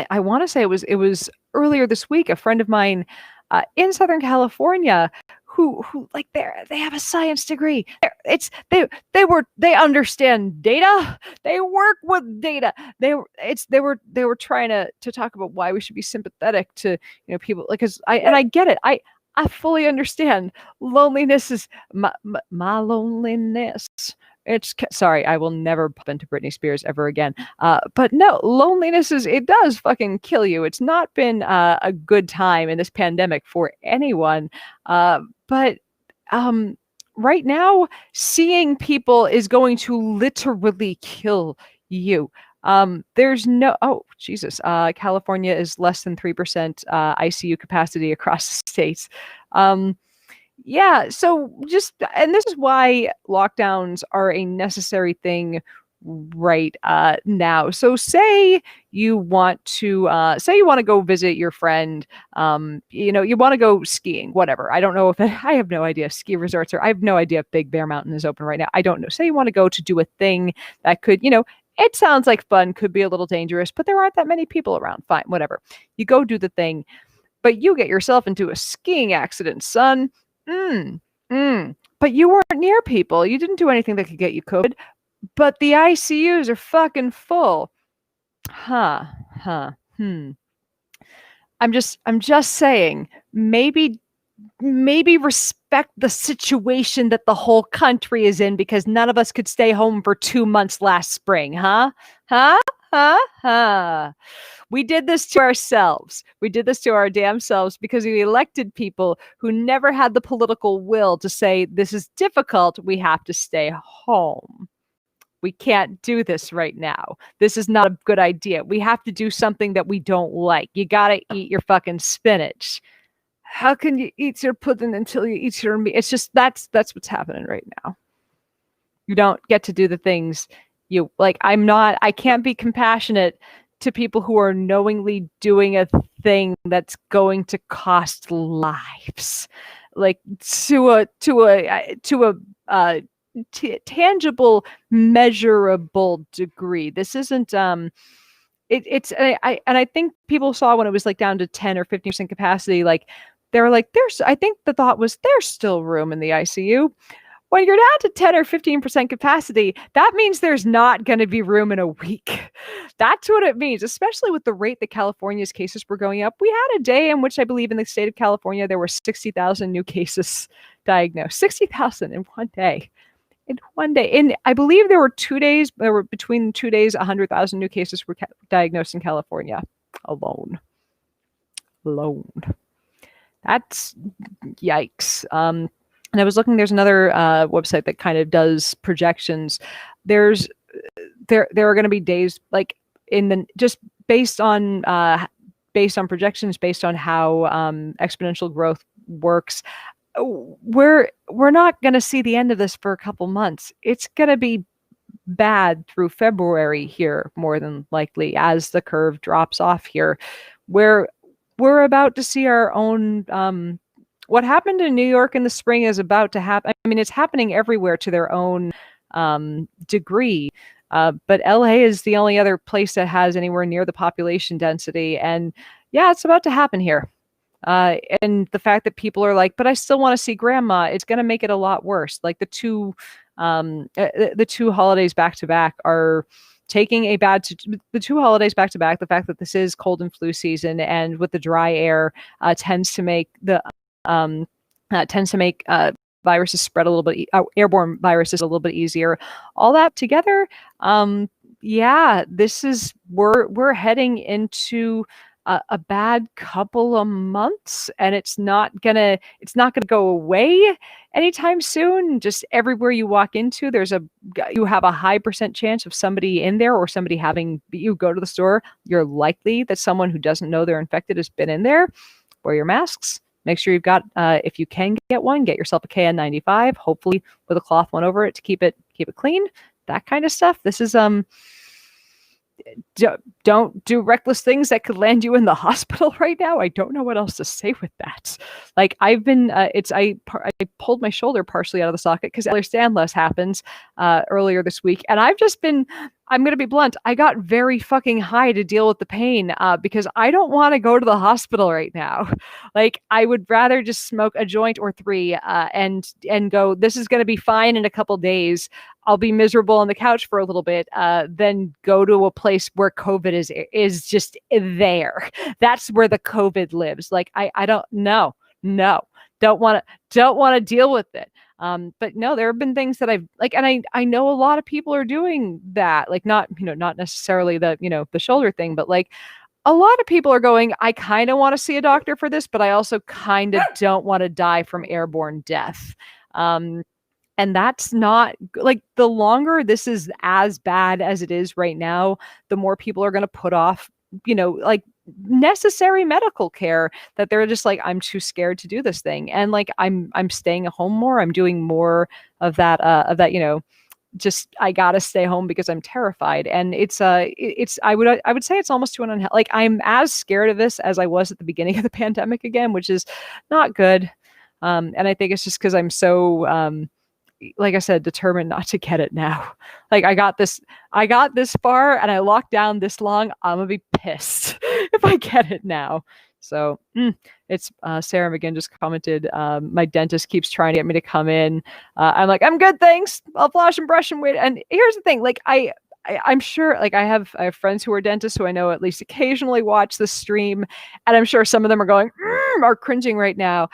I want to say it was earlier this week, a friend of mine in Southern California who like they have a science degree. They understand data. They work with data. They were trying to talk about why we should be sympathetic to people, like, because I get it. I fully understand. Loneliness is my loneliness. Sorry, I will never pop into Britney Spears ever again. But no, loneliness it does fucking kill you. It's not been a good time in this pandemic for anyone. But right now, seeing people is going to literally kill you. Jesus, California is less than 3% ICU capacity across the states. Yeah, so and this is why lockdowns are a necessary thing right now. So say you want to go visit your friend, you want to go skiing, whatever. I don't know I have no idea. Ski resorts I have no idea if Big Bear Mountain is open right now. I don't know. Say you want to go to do a thing that could, it sounds like fun, could be a little dangerous, but there aren't that many people around. Fine, whatever. You go do the thing, but you get yourself into a skiing accident, son. But you weren't near people. You didn't do anything that could get you COVID. But the ICUs are fucking full. I'm just saying, maybe respect the situation that the whole country is in, because none of us could stay home for 2 months last spring, huh? We did this to ourselves. We did this to our damn selves because we elected people who never had the political will to say, this is difficult, we have to stay home. We can't do this right now. This is not a good idea. We have to do something that we don't like. You gotta eat your fucking spinach. How can you eat your pudding until you eat your meat? It's just, that's what's happening right now. You don't get to do the things you like. I can't be compassionate to people who are knowingly doing a thing that's going to cost lives, like to a tangible, measurable degree. This isn't I think people saw when it was like down to 10 or 15% capacity, like they were like, I think the thought was there's still room in the ICU. When you're down to 10 or 15% capacity, that means there's not going to be room in a week. That's what it means, especially with the rate that California's cases were going up. We had a day in which I believe in the state of California, there were 60,000 new cases diagnosed. 60,000 in one day. And I believe there were between 2 days, 100,000 new cases were diagnosed in California alone. That's yikes. And I was looking, there's another website that kind of does projections. There are going to be days like just based on projections, based on how exponential growth works. We're not going to see the end of this for a couple months. It's going to be bad through February here, more than likely, as the curve drops off here. We're about to see our own. What happened in New York in the spring is about to happen. I mean, it's happening everywhere to their own degree. But LA is the only other place that has anywhere near the population density. And yeah, it's about to happen here. And the fact that people are like, but I still want to see grandma, it's going to make it a lot worse. Like the two holidays back to back are taking the two holidays back to back. The fact that this is cold and flu season, and with the dry air, tends to make viruses spread a little bit, airborne viruses a little bit easier. All that together, yeah, we're heading into a bad couple of months, and it's not gonna go away anytime soon. Just everywhere you walk into, you have a high percent chance of somebody in there, or somebody having, you go to the store, you're likely that someone who doesn't know they're infected has been in there. Wear your masks. Make sure you've got, if you can get one, get yourself a KN95, hopefully with a cloth one over it to keep it clean. That kind of stuff. This is don't do reckless things that could land you in the hospital right now. I don't know what else to say with that. Like, I've been, I pulled my shoulder partially out of the socket because Ehlers-Danlos happens earlier this week, and I've just been, I'm going to be blunt, I got very fucking high to deal with the pain because I don't want to go to the hospital right now. Like, I would rather just smoke a joint or three and go, this is going to be fine in a couple days. I'll be miserable on the couch for a little bit, then go to a place where COVID is just there. That's where the COVID lives. Like, I don't know. No, don't want to deal with it. But no, there have been things that I've like, and I know a lot of people are doing that. Like, not necessarily the shoulder thing, but like, a lot of people are going, I kind of want to see a doctor for this, but I also kind of don't want to die from airborne death. And that's not, like, the longer this is as bad as it is right now, the more people are going to put off, like, necessary medical care, that they're just like, I'm too scared to do this thing. And like, I'm staying at home more. I'm doing more of that, just, I gotta stay home because I'm terrified. And I would say it's almost to an unhealthy, like, I'm as scared of this as I was at the beginning of the pandemic again, which is not good. And I think it's just because I'm so, like I said, determined not to get it now. Like, I got this far and I locked down this long. I'm gonna be pissed if I get it now. So it's Sarah McGinn just commented, my dentist keeps trying to get me to come in. I'm like, I'm good, thanks. I'll floss and brush and wait. And here's the thing, like, I'm sure, like, I have friends who are dentists who I know at least occasionally watch the stream, and I'm sure some of them are cringing right now.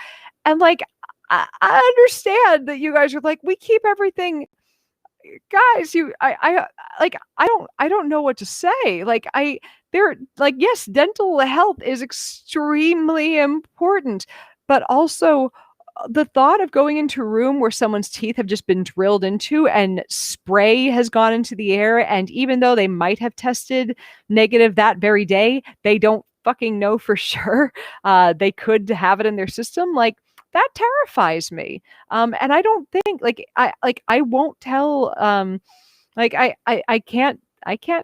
And like, I understand that you guys are like, we keep everything, guys. I don't know what to say. Like, they're like, yes, dental health is extremely important, but also the thought of going into a room where someone's teeth have just been drilled into and spray has gone into the air, and even though they might have tested negative that very day, they don't fucking know for sure. They could have it in their system. Like, that terrifies me. And I don't think, I won't tell, I can't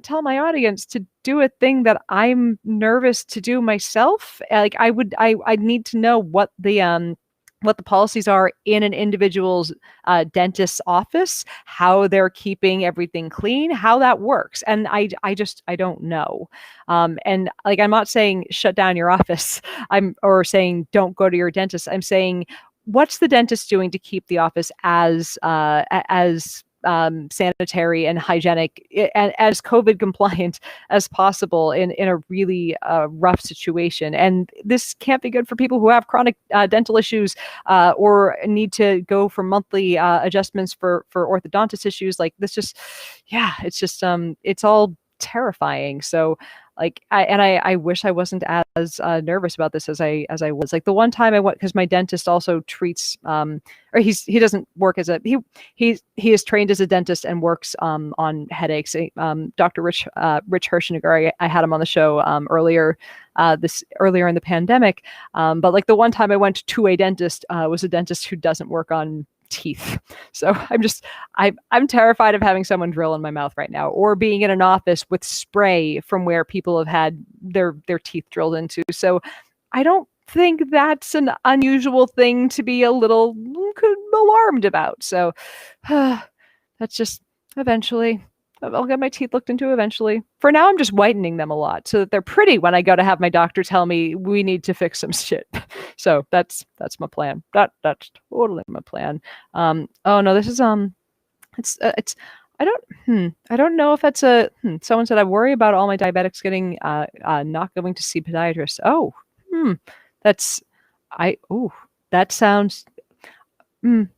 tell my audience to do a thing that I'm nervous to do myself. Like, I'd need to know what the policies are in an individual's dentist's office, how they're keeping everything clean, how that works. And I don't know. And like, I'm not saying shut down your office. Or saying don't go to your dentist. I'm saying, what's the dentist doing to keep the office as sanitary and hygienic and as COVID compliant as possible in a really rough situation. And this can't be good for people who have chronic dental issues or need to go for monthly adjustments for orthodontist issues. Like, this just, yeah, it's just, it's all terrifying. So like, I wish I wasn't as nervous about this as I was. Like, the one time I went, because my dentist also treats, or he doesn't work as he is trained as a dentist and works on headaches. Dr. Rich Hirschenegger, I had him on the show earlier in the pandemic. But like, the one time I went to a dentist was a dentist who doesn't work on teeth. So I'm terrified of having someone drill in my mouth right now, or being in an office with spray from where people have had their teeth drilled into. So I don't think that's an unusual thing to be a little alarmed about. So that's just, eventually I'll get my teeth looked into eventually. For now, I'm just whitening them a lot so that they're pretty when I go to have my doctor tell me we need to fix some shit. So that's my plan. That's totally my plan. Oh no, this is it's I don't know if that's a someone said I worry about all my diabetics getting not going to see podiatrists. Oh, that's that sounds you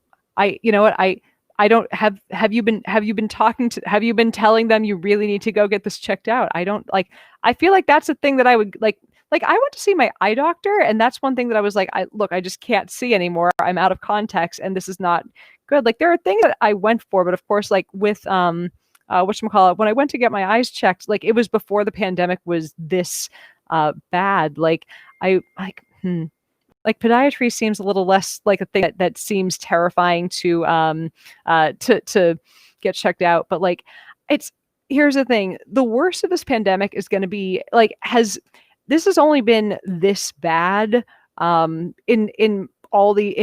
know what I don't have you been have you been telling them you really need to go get this checked out? I don't like I feel like that's a thing that I would like I went to see my eye doctor, and that's one thing that I was like, I just can't see anymore. I'm out of context and this is not good. Like there are things that I went for, but of course like with whatchamacallit, when I went to get my eyes checked, like it was before the pandemic was this bad. Like I like podiatry seems a little less like a thing that seems terrifying to get checked out. But like here's the thing. The worst of this pandemic is going to be like this has only been this bad in all the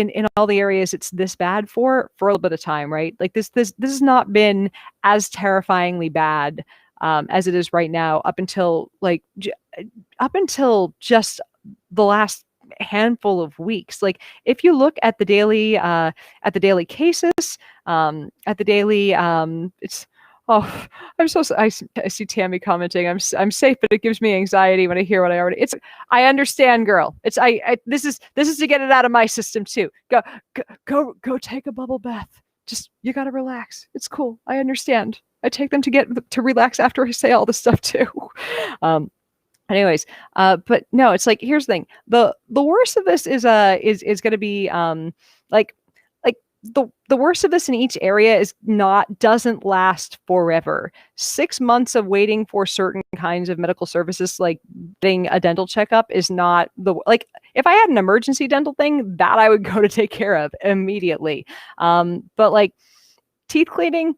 areas it's this bad for a little bit of time, right? Like this has not been as terrifyingly bad as it is right now up until just the last handful of weeks. Like if you look at the daily cases, at the daily it's I'm so I see Tammy commenting. I'm safe, but it gives me anxiety when I hear what I already. I understand, girl. This is to get it out of my system too. Go take a bubble bath. Just you gotta relax. It's cool. I understand. I take them to relax after I say all this stuff too. Anyways, but no, it's like here's the thing. The worst of this is going to be like the worst of this in each area doesn't last forever. 6 months of waiting for certain kinds of medical services, like getting a dental checkup, is not like if I had an emergency dental thing that I would go to take care of immediately. But like teeth cleaning,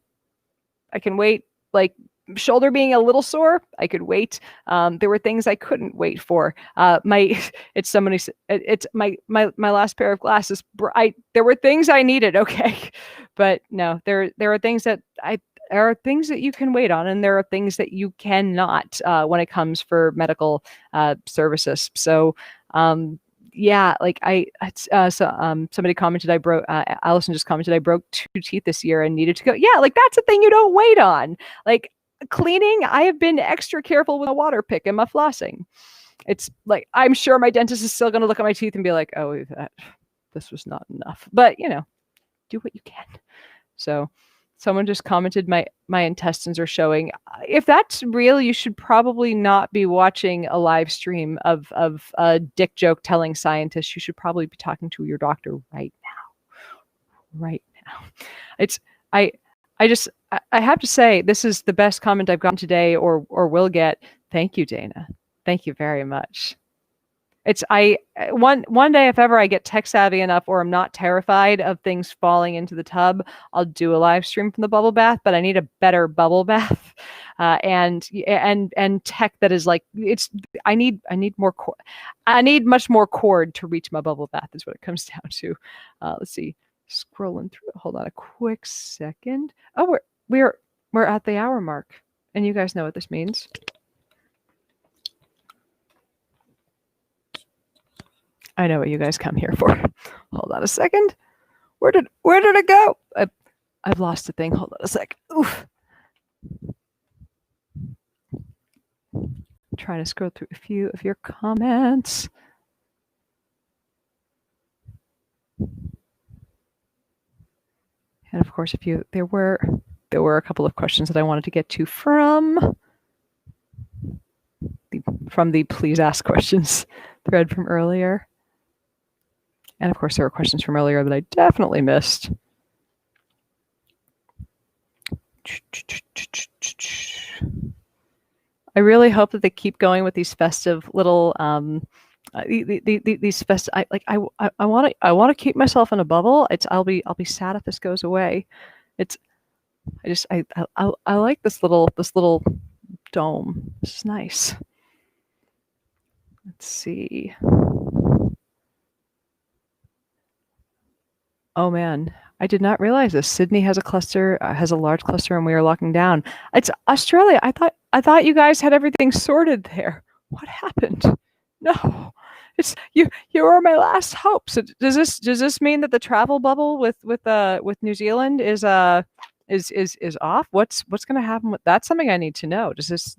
I can wait. Like shoulder being a little sore, I could wait. There were things I couldn't wait for. It's my last pair of glasses. There were things I needed, okay, but no, there are things that there are things that you can wait on, and there are things that you cannot when it comes for medical services. So yeah, like somebody commented Allison just commented I broke 2 teeth this year and needed to go. Yeah, like that's a thing you don't wait on. Like cleaning, I have been extra careful with a water pick and my flossing. It's like I'm sure my dentist is still going to look at my teeth and be like, "Oh, this was not enough." But do what you can. So, someone just commented my intestines are showing. If that's real, you should probably not be watching a live stream of a dick joke telling scientist. You should probably be talking to your doctor right now. Right now. I have to say, this is the best comment I've gotten today or will get. Thank you, Dana. Thank you very much. One day, if ever I get tech savvy enough or I'm not terrified of things falling into the tub, I'll do a live stream from the bubble bath, but I need a better bubble bath. And tech that is like, I need much more cord to reach my bubble bath is what it comes down to. Let's see. Scrolling through. Hold on a quick second. Oh, we're at the hour mark, and you guys know what this means. I know what you guys come here for. Hold on a second. Where did it go? I've lost the thing. Hold on a sec. Oof. I'm trying to scroll through a few of your comments. And of course, there were a couple of questions that I wanted to get to from the please ask questions thread from earlier. And of course, there were questions from earlier that I definitely missed. I really hope that they keep going with these festive little these festive. I want to keep myself in a bubble. I'll be sad if this goes away. I like this little dome. This is nice. Let's see. Oh man, I did not realize this. Sydney has a cluster, has a large cluster, and we are locking down. It's Australia. I thought you guys had everything sorted there. What happened? No, it's you. You are my last hope. So does this mean that the travel bubble with New Zealand is off? What's going to happen with that's something I need to know. Does this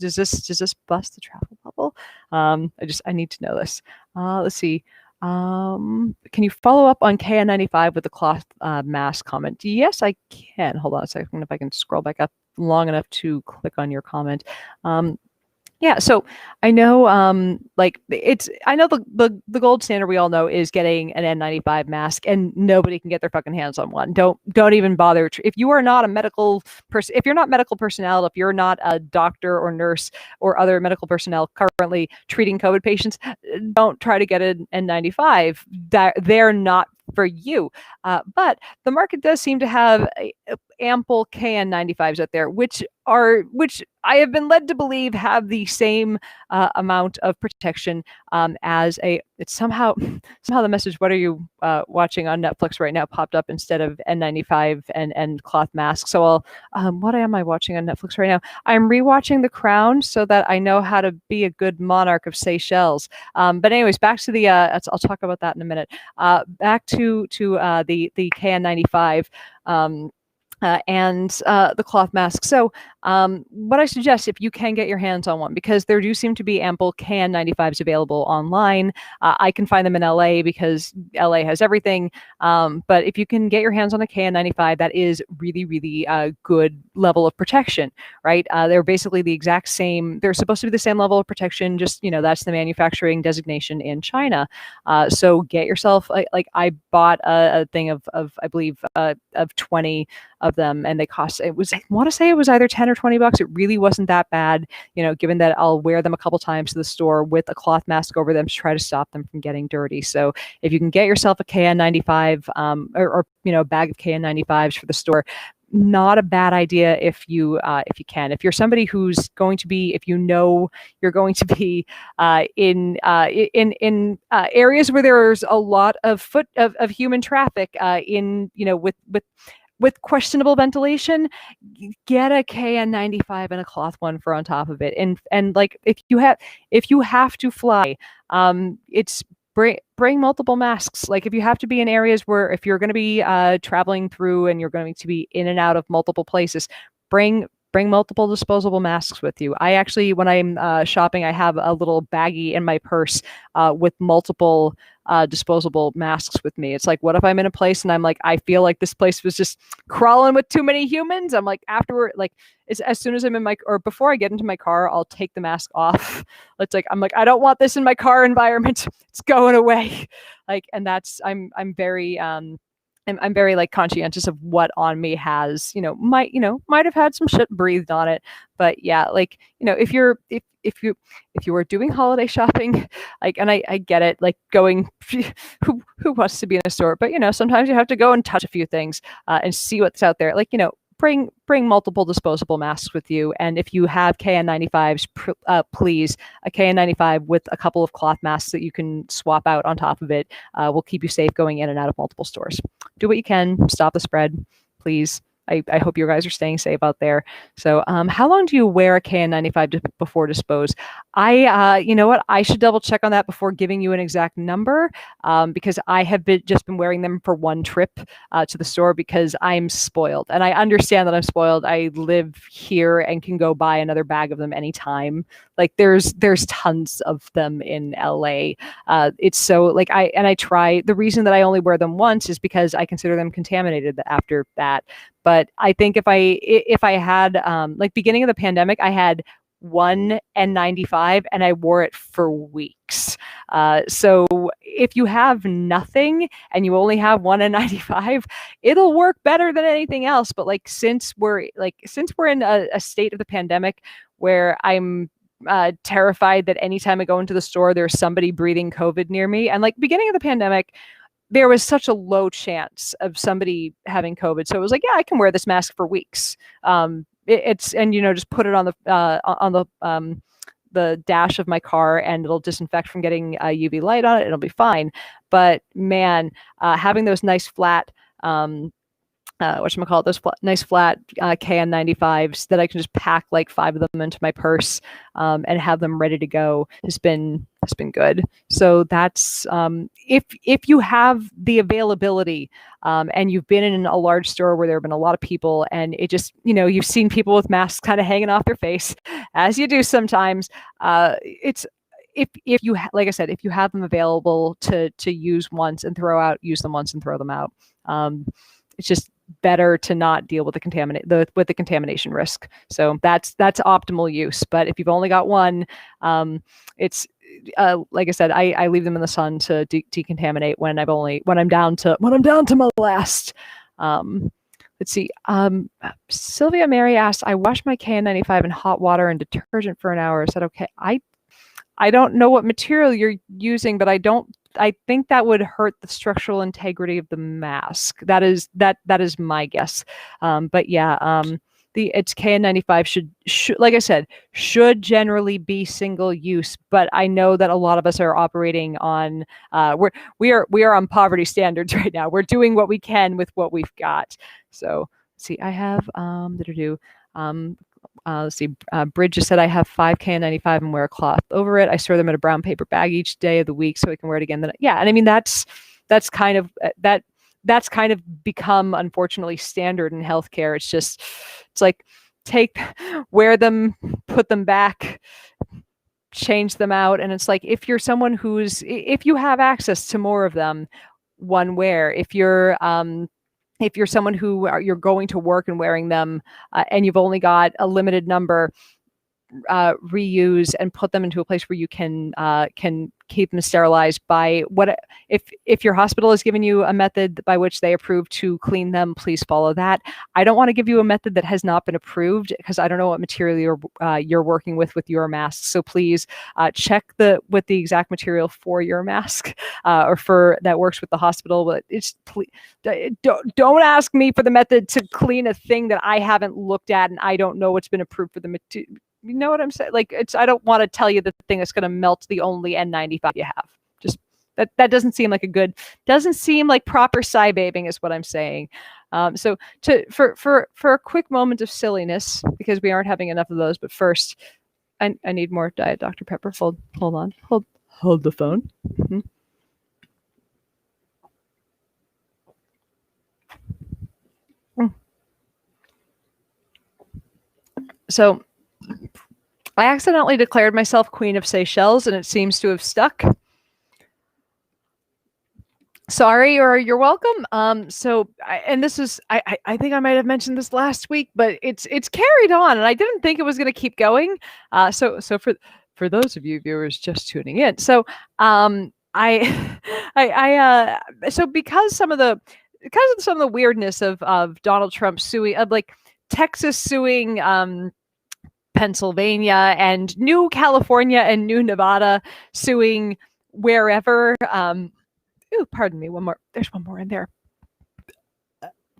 bust the travel bubble? I need to know this. Let's see. Can you follow up on KN95 with the cloth mask comment? Yes, I can. Hold on a second if I can scroll back up long enough to click on your comment. Yeah, so I know I know the gold standard we all know is getting an N95 mask, and nobody can get their fucking hands on one. Don't even bother. If you are not a medical person, if you're not medical personnel, if you're not a doctor or nurse or other medical personnel currently treating COVID patients, don't try to get an N95. They're not for you. But the market does seem to have ample KN95s out there, which I have been led to believe have the same amount of protection as it's somehow the message, what are you watching on Netflix right now, popped up instead of N95 and cloth masks. So what am I watching on Netflix right now? I'm rewatching The Crown so that I know how to be a good monarch of Seychelles. But anyways, back to the I'll talk about that in a minute. Back to the KN95. And the cloth mask. So what I suggest, if you can get your hands on one, because there do seem to be ample KN95s available online. I can find them in LA because LA has everything. But if you can get your hands on a KN95, that is really, really good level of protection, right? They're basically the exact same. They're supposed to be the same level of protection, just, that's the manufacturing designation in China. So get yourself, like I bought a thing of I believe, of 20 of them, and they cost, I want to say it was either 10 or 20 bucks. It really wasn't that bad, given that I'll wear them a couple times to the store with a cloth mask over them to try to stop them from getting dirty. So if you can get yourself a KN95 or a bag of KN95s for the store, not a bad idea if you can. If you're somebody who's going to be, if you're going to be in areas where there's a lot of human traffic with questionable ventilation, get a KN95 and a cloth one for on top of it. And like if you have to fly, it's bring multiple masks. Like if you have to be in areas where, if you're going to be traveling through and you're going to be in and out of multiple places, bring multiple disposable masks with you. I actually, when I'm shopping, I have a little baggie in my purse with multiple disposable masks with me. It's like, what if I'm in a place and I'm like, I feel like this place was just crawling with too many humans? I'm like, afterward, like as soon as I'm or before I get into my car, I'll take the mask off. I'm like, I don't want this in my car environment. It's going away. And that's, I'm very I'm very like conscientious of what on me has, might have had some shit breathed on it. But yeah, if you are doing holiday shopping, and I get it, going, who wants to be in a store, but sometimes you have to go and touch a few things and see what's out there. Bring multiple disposable masks with you. And if you have KN95s, please, a KN95 with a couple of cloth masks that you can swap out on top of it will keep you safe going in and out of multiple stores. Do what you can, stop the spread, please. I hope you guys are staying safe out there. So how long do you wear a KN95 before dispose? You know what? I should double check on that before giving you an exact number because I have just been wearing them for one trip to the store because I'm spoiled. And I understand that I'm spoiled. I live here and can go buy another bag of them anytime. There's tons of them in LA. It's so I try. The reason that I only wear them once is because I consider them contaminated after that. But I think if I had beginning of the pandemic, I had one N95 and I wore it for weeks. So if you have nothing and you only have one N95, it'll work better than anything else. But since we're in a state of the pandemic where I'm terrified that anytime I go into the store, there's somebody breathing COVID near me. And beginning of the pandemic, there was such a low chance of somebody having COVID. So it was yeah, I can wear this mask for weeks. Just put it on the dash of my car and it'll disinfect from getting UV light on it. It'll be fine. But man, having those nice flat whatchamacallit, those nice flat KN95s that I can just pack like 5 of them into my purse and have them ready to go has been good. So that's if you have the availability and you've been in a large store where there have been a lot of people and it just, you've seen people with masks kind of hanging off their face, as you do sometimes. It's if you like I said, if you have them available to use once and throw out, use them once and throw them out. It's just better to not deal with the contamination risk. So that's optimal use. But if you've only got one, it's like I said, I leave them in the sun to decontaminate when I'm down to my last. Let's see. Sylvia Mary asked, I wash my KN95 in hot water and detergent for an hour. Is that okay? I don't know what material you're using, but I think that would hurt the structural integrity of the mask. That is my guess. But yeah, its KN95 should, like I said, should generally be single use. But I know that a lot of us are operating on we are on poverty standards right now. We're doing what we can with what we've got. So let's see, I have let's see, Bridge just said I have 5 KN95 and wear a cloth over it. I store them in a brown paper bag each day of the week so I can wear it again. Yeah, and I mean that's kind of become, unfortunately, standard in healthcare. It's like wear them, put them back, change them out, and it's like if you're someone if you have access to more of them, one wear. If you're someone you're going to work and wearing them and you've only got a limited number, reuse and put them into a place where you can keep them sterilized by if your hospital has given you a method by which they approve to clean them, please follow that. I don't want to give you a method that has not been approved because I don't know what material you're working with your mask. So please check with the exact material for your mask or for that works with the hospital. But don't ask me for the method to clean a thing that I haven't looked at and I don't know what's been approved for the material. You know what I'm saying? Like I don't want to tell you the thing that's going to melt the only N95 you have. Just that doesn't seem like proper sci-babing is what I'm saying. So for a quick moment of silliness, because we aren't having enough of those, but first I need more Diet Dr. Pepper. Hold on. Hold the phone. Mm-hmm. So I accidentally declared myself Queen of Seychelles, and it seems to have stuck. Sorry, or you're welcome. And this is, I think I might have mentioned this last week, but it's carried on, and I didn't think it was going to keep going. So for those of you viewers just tuning in, so so because some of the weirdness of Donald Trump suing, like Texas suing Pennsylvania and New California and New Nevada suing wherever. Pardon me. One more. There's one more in there.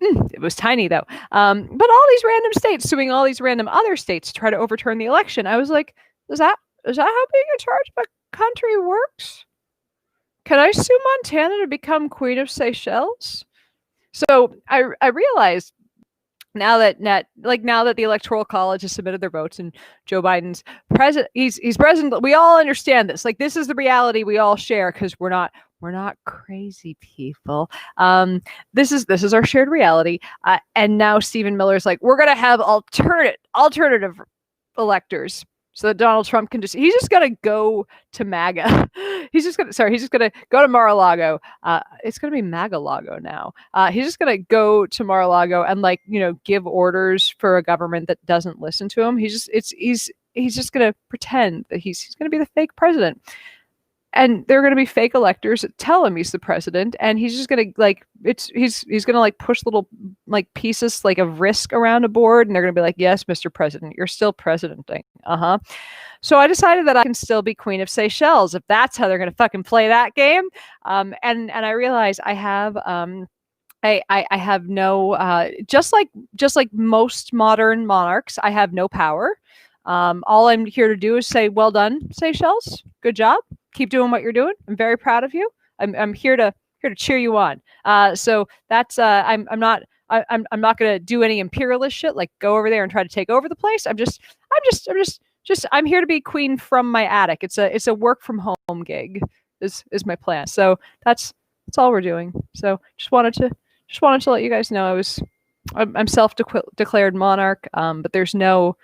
It was tiny though. But all these random states suing all these random other states to try to overturn the election. I was like, is that how being in charge of a country works? Can I sue Montana to become Queen of Seychelles? So I realized now that the Electoral College has submitted their votes and Joe Biden's president, he's president. We all understand this. Like, this is the reality we all share because we're not crazy people. This is our shared reality. And now Stephen Miller's like, we're gonna have alternative electors. So that Donald Trump can he's just gonna go to MAGA. He's just gonna go to Mar-a-Lago. It's gonna be MAGA-Lago now. He's just gonna go to Mar-a-Lago and give orders for a government that doesn't listen to him. He's just gonna pretend that he's gonna be the fake president. And there are going to be fake electors that tell him he's the president, and he's just going to he's going to push little pieces of risk around a board, and they're going to be like, yes, Mr. President, you're still presidenting. So I decided that I can still be Queen of Seychelles if that's how they're going to fucking play that game. And I realized I have I have no just like most modern monarchs, I have no power. All I'm here to do is say, well done, Seychelles. Good job. Keep doing what you're doing. I'm very proud of you. I'm here to cheer you on. So that's I'm I'm not going to do any imperialist shit, like go over there and try to take over the place. I'm here to be queen from my attic. It's a work from home gig is my plan. So that's all we're doing. So just wanted to let you guys know I'm self-declared monarch. But there's no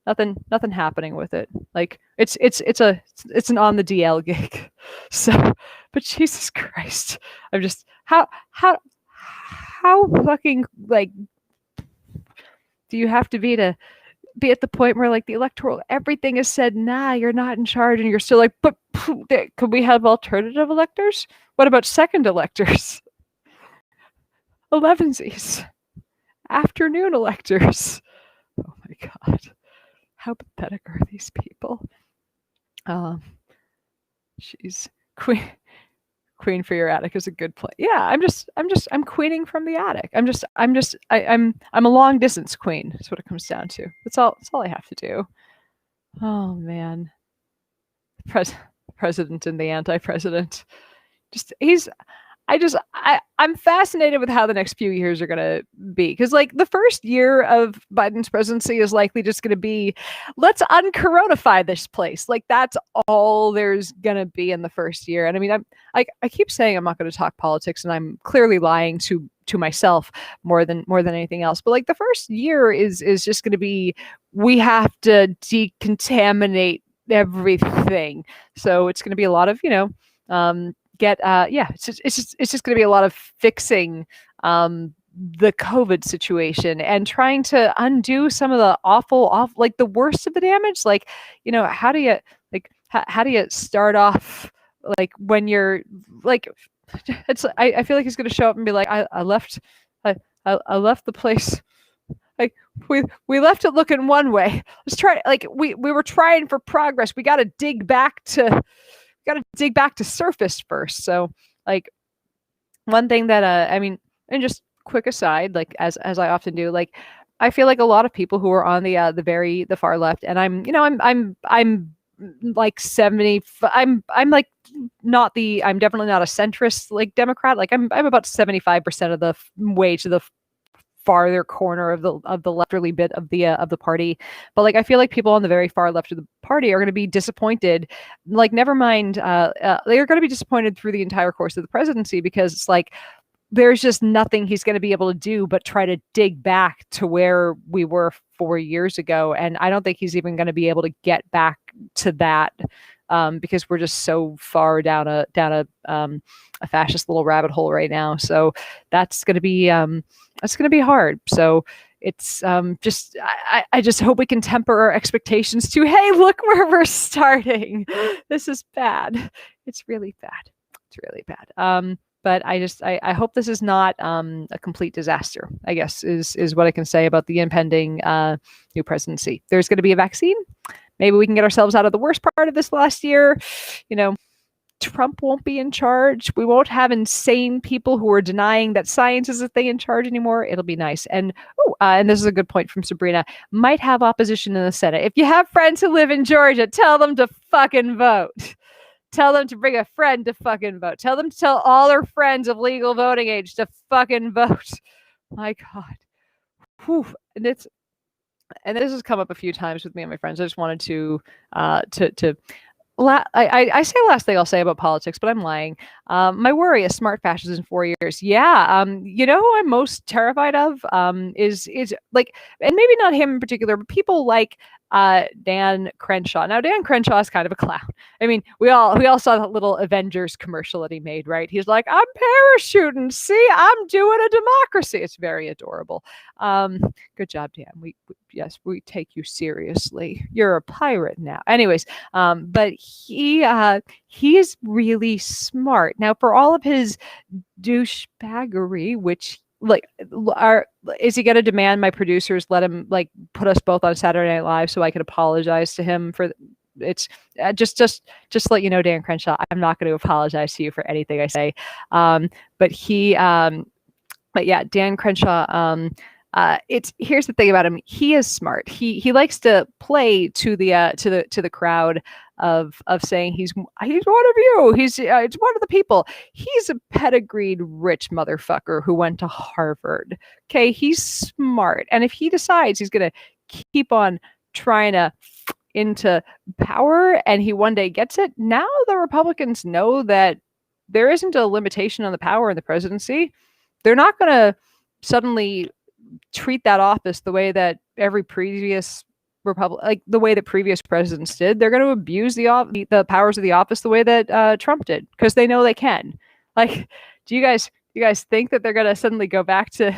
nothing happening with it. Like it's an on the DL gig. So, but Jesus Christ, I'm just how fucking like do you have to be at the point where like the electoral everything is said, nah, you're not in charge, and you're still like, but could we have alternative electors? What about second electors? 11sies, afternoon electors. Oh my God, how pathetic are these people? She's queen for your attic is a good play. Yeah, I'm queening from the attic. I'm a long distance queen. That's what it comes down to. That's all I have to do. Oh man, president and the anti-president. I'm fascinated with how the next few years are going to be, because like the first year of Biden's presidency is likely just going to be, let's uncoronify this place. Like that's all there's going to be in the first year. And I mean, I keep saying I'm not going to talk politics, and I'm clearly lying to myself more than anything else. But like the first year is just going to be, we have to decontaminate everything. So it's going to be a lot of, it's just going to be a lot of fixing the COVID situation and trying to undo some of the awful like the worst of the damage. Like, how do you start off like when you're like, I feel like he's going to show up and be like, I left the place. Like we left it looking one way. Let's try, like we were trying for progress. We got to dig back to surface first. So like one thing that and just quick aside, like as I often do, like I feel like a lot of people who are on the far left, and I'm like 70, I'm definitely not a centrist like Democrat. Like I'm about 75% of the way to the farther corner of the lefterly bit of the party. But like I feel like people on the very far left of the party are going to be disappointed. Like never mind, they are going to be disappointed through the entire course of the presidency, because it's like there's just nothing he's going to be able to do but try to dig back to where we were 4 years ago. And I don't think he's even going to be able to get back to that, because we're just so far down a fascist little rabbit hole right now. So that's going to be hard. So it's I just hope we can temper our expectations to, hey, look where we're starting. This is bad. It's really bad. It's really bad. But I hope this is not a complete disaster, I guess, is what I can say about the impending new presidency. There's going to be a vaccine. Maybe we can get ourselves out of the worst part of this last year. Trump won't be in charge. We won't have insane people who are denying that science is a thing in charge anymore. It'll be nice. And and this is a good point from Sabrina, might have opposition in the Senate. If you have friends who live in Georgia, tell them to fucking vote. Tell them to bring a friend to fucking vote. Tell them to tell all their friends of legal voting age to fucking vote. My God. Whew. And this has come up a few times with me and my friends. I just wanted to I say last thing I'll say about politics, but I'm lying. My worry is smart fascists in 4 years. Yeah. Who I'm most terrified of is like, and maybe not him in particular, but people like Dan Crenshaw. Now, Dan Crenshaw is kind of a clown. I mean, we all saw that little Avengers commercial that he made, right? He's like, I'm parachuting. See, I'm doing a democracy. It's very adorable. Good job, Dan. We take you seriously. You're a pirate now. Anyways, but he's really smart. Now, for all of his douchebaggery, which is he going to demand my producers let him like put us both on Saturday Night Live so I could apologize to him for it's just let you know, Dan Crenshaw, I'm not going to apologize to you for anything I say. But yeah, Dan Crenshaw, Here's the thing about him. He is smart. He likes to play to the crowd of saying he's one of you. It's one of the people. He's a pedigreed rich motherfucker who went to Harvard. Okay, he's smart, and if he decides he's gonna keep on trying to into power and he one day gets it, now the Republicans know that there isn't a limitation on the power in the presidency. They're not going to suddenly treat that office the way that every previous like the way that previous presidents did. They're going to abuse the powers of the office the way that Trump did, because they know they can. Like, do you guys think that they're going to suddenly go back to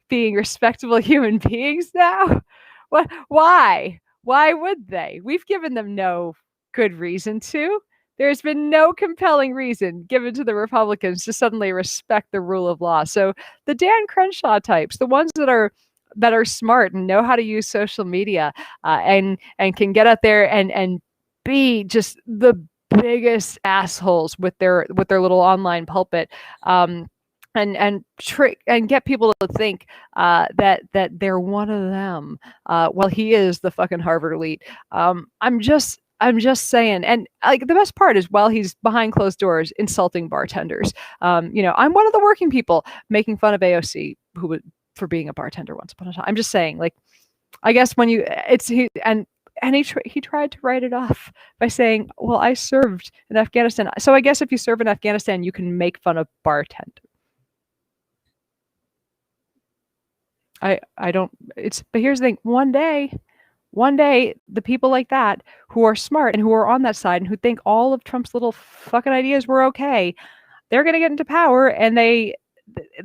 being respectable human beings now? What? Why? Why would they? We've given them no good reason to. There's been no compelling reason given to the Republicans to suddenly respect the rule of law. So the Dan Crenshaw types, the ones that are smart and know how to use social media and can get out there and be just the biggest assholes with their little online pulpit. And trick and get people to think that they're one of them. Well, he is the fucking Harvard elite. I'm just saying. And like the best part is while he's behind closed doors insulting bartenders. I'm one of the working people making fun of AOC for being a bartender once upon a time. I'm just saying, like, I guess when he tried to write it off by saying, well, I served in Afghanistan. So I guess if you serve in Afghanistan, you can make fun of bartenders. I don't, but here's the thing. One day, the people like that who are smart and who are on that side and who think all of Trump's little fucking ideas were okay, they're going to get into power. And they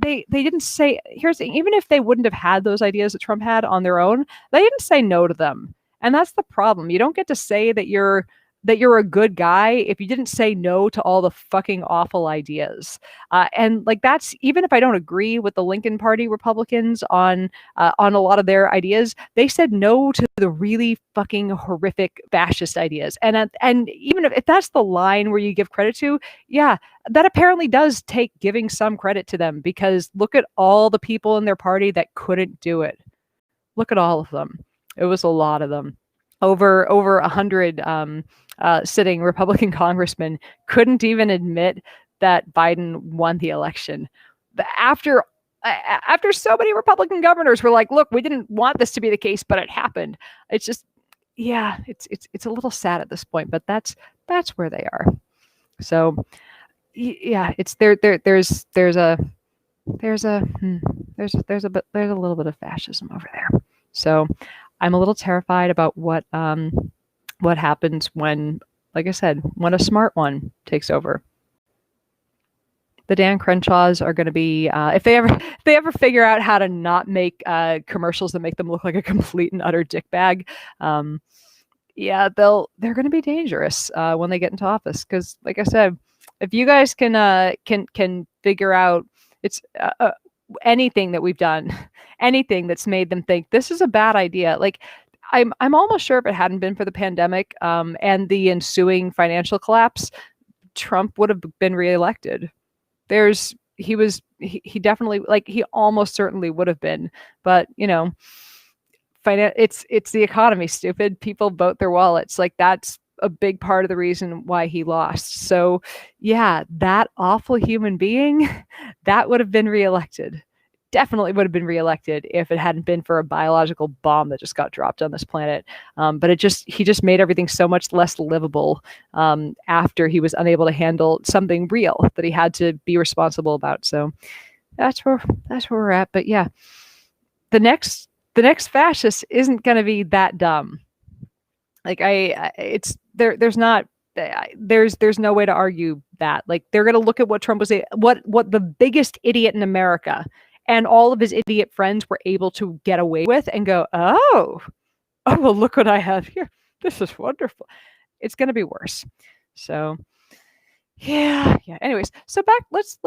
didn't say, here's the thing, even if they wouldn't have had those ideas that Trump had on their own, they didn't say no to them. And that's the problem. You don't get to say that you're a good guy if you didn't say no to all the fucking awful ideas. And like, that's, even if I don't agree with the Lincoln Party Republicans on a lot of their ideas, they said no to the really fucking horrific fascist ideas. And even if that's the line where you give credit to, yeah, that apparently does take giving some credit to them, because look at all the people in their party that couldn't do it. Look at all of them. It was a lot of them. Over 100 sitting Republican congressmen couldn't even admit that Biden won the election. After so many Republican governors were like, look, we didn't want this to be the case, but it happened. It's just, yeah, it's a little sad at this point, but that's where they are. So yeah, it's there's a little bit of fascism over there. So I'm a little terrified about what happens when, like I said, when a smart one takes over. The Dan Crenshaws are going to be, if they ever figure out how to not make commercials that make them look like a complete and utter dickbag, yeah, they're going to be dangerous when they get into office. Because, like I said, if you guys can figure out, it's anything that we've done, anything that's made them think this is a bad idea. Like, I'm almost sure if it hadn't been for the pandemic and the ensuing financial collapse, Trump would have been reelected. He definitely, like, he almost certainly would have been, but it's the economy, stupid. People vote their wallets. Like, that's a big part of the reason why he lost. So yeah, that awful human being, that would have been reelected. Definitely would have been reelected if it hadn't been for a biological bomb that just got dropped on this planet. But he just made everything so much less livable after he was unable to handle something real that he had to be responsible about. So that's where we're at. But yeah, the next fascist isn't going to be that dumb. Like, there's no way to argue that. Like, they're going to look at what Trump was, what the biggest idiot in America and all of his idiot friends were able to get away with, and go, oh, well, look what I have here. This is wonderful. It's going to be worse. So yeah. Anyways, so let's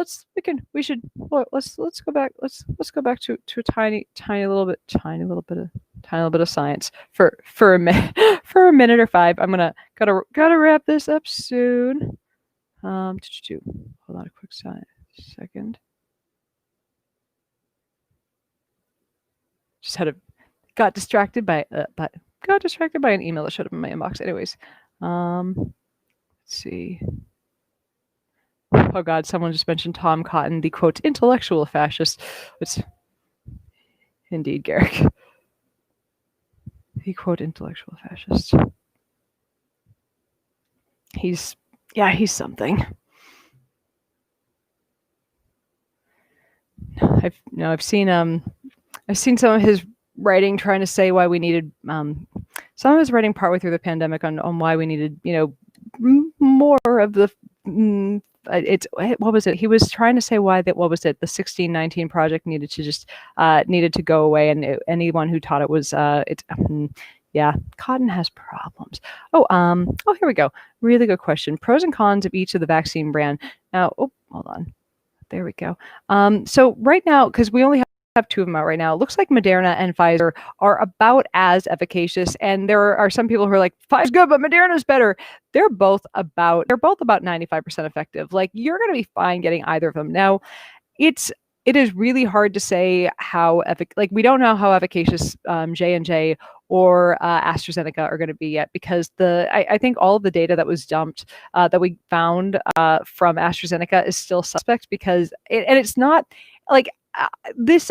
go back. Let's go back to a tiny little bit of science for a minute, for a minute or five. I'm gotta wrap this up soon. Hold on a quick second. just got distracted by an email that showed up in my inbox. Anyways, let's see. Oh God, someone just mentioned Tom Cotton, the quote intellectual fascist. It's indeed Garrick. The quote intellectual fascist. He's something. I've seen some of his writing trying to say why we needed some of his writing partway through the pandemic on why we needed more of the what was it? He was trying to say why that the 1619 project needed to go away, and anyone who taught it was yeah, Cotton has problems. Oh, here we go. Really good question. Pros and cons of each of the vaccine brand. Now, hold on. There we go. So right now, because we only have two of them out right now, it looks like Moderna and Pfizer are about as efficacious. And there are some people who are like, Pfizer's good, but Moderna's better. They're both about 95% effective. Like, you're going to be fine getting either of them. Now, it is really hard to say how we don't know how efficacious J&J or AstraZeneca are going to be yet, because I think all of the data that was dumped that we found from AstraZeneca is still suspect, because it's not like this.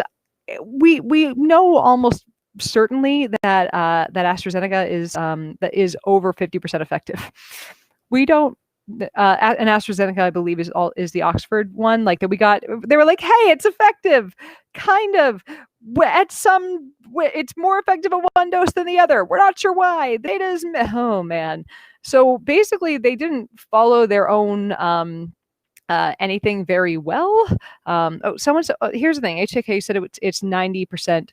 We know almost certainly that AstraZeneca is over 50% effective. We don't. And AstraZeneca, I believe, is the Oxford one. Like, that we got, they were like, hey, it's effective, kind of. It's more effective at one dose than the other. We're not sure why. The data is, oh man. So basically, they didn't follow their own anything very well. Here's the thing. HK said it's 90%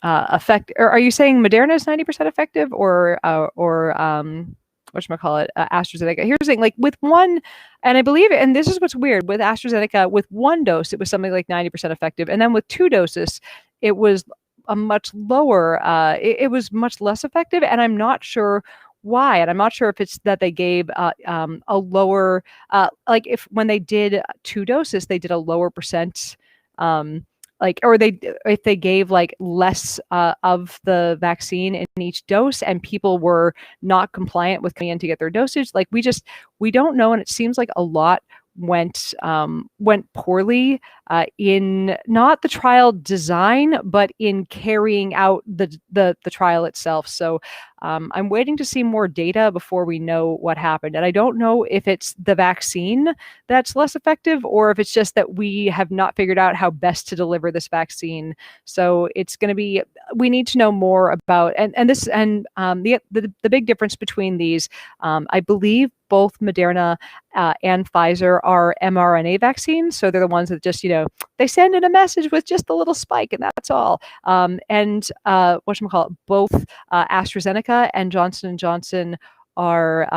effective. Or are you saying Moderna is 90% effective, or whatchamacallit, AstraZeneca? Here's the thing, like with one, and I believe, and this is what's weird, with AstraZeneca, with one dose, it was something like 90% effective. And then with two doses, it was a much lower, it was much less effective. And I'm not sure why. And I'm not sure if it's that they gave a lower, like if when they did two doses, they did a lower percent, if they gave like less of the vaccine in each dose, and people were not compliant with coming in to get their dosage. Like, we don't know, and it seems like a lot went poorly in not the trial design, but in carrying out the trial itself. So I'm waiting to see more data before we know what happened. And I don't know if it's the vaccine that's less effective, or if it's just that we have not figured out how best to deliver this vaccine. So it's going to be, we need to know more about, the big difference between these, I believe both Moderna and Pfizer are mRNA vaccines. So they're the ones that just, they send in a message with just a little spike, and that's all. Both AstraZeneca and Johnson & Johnson are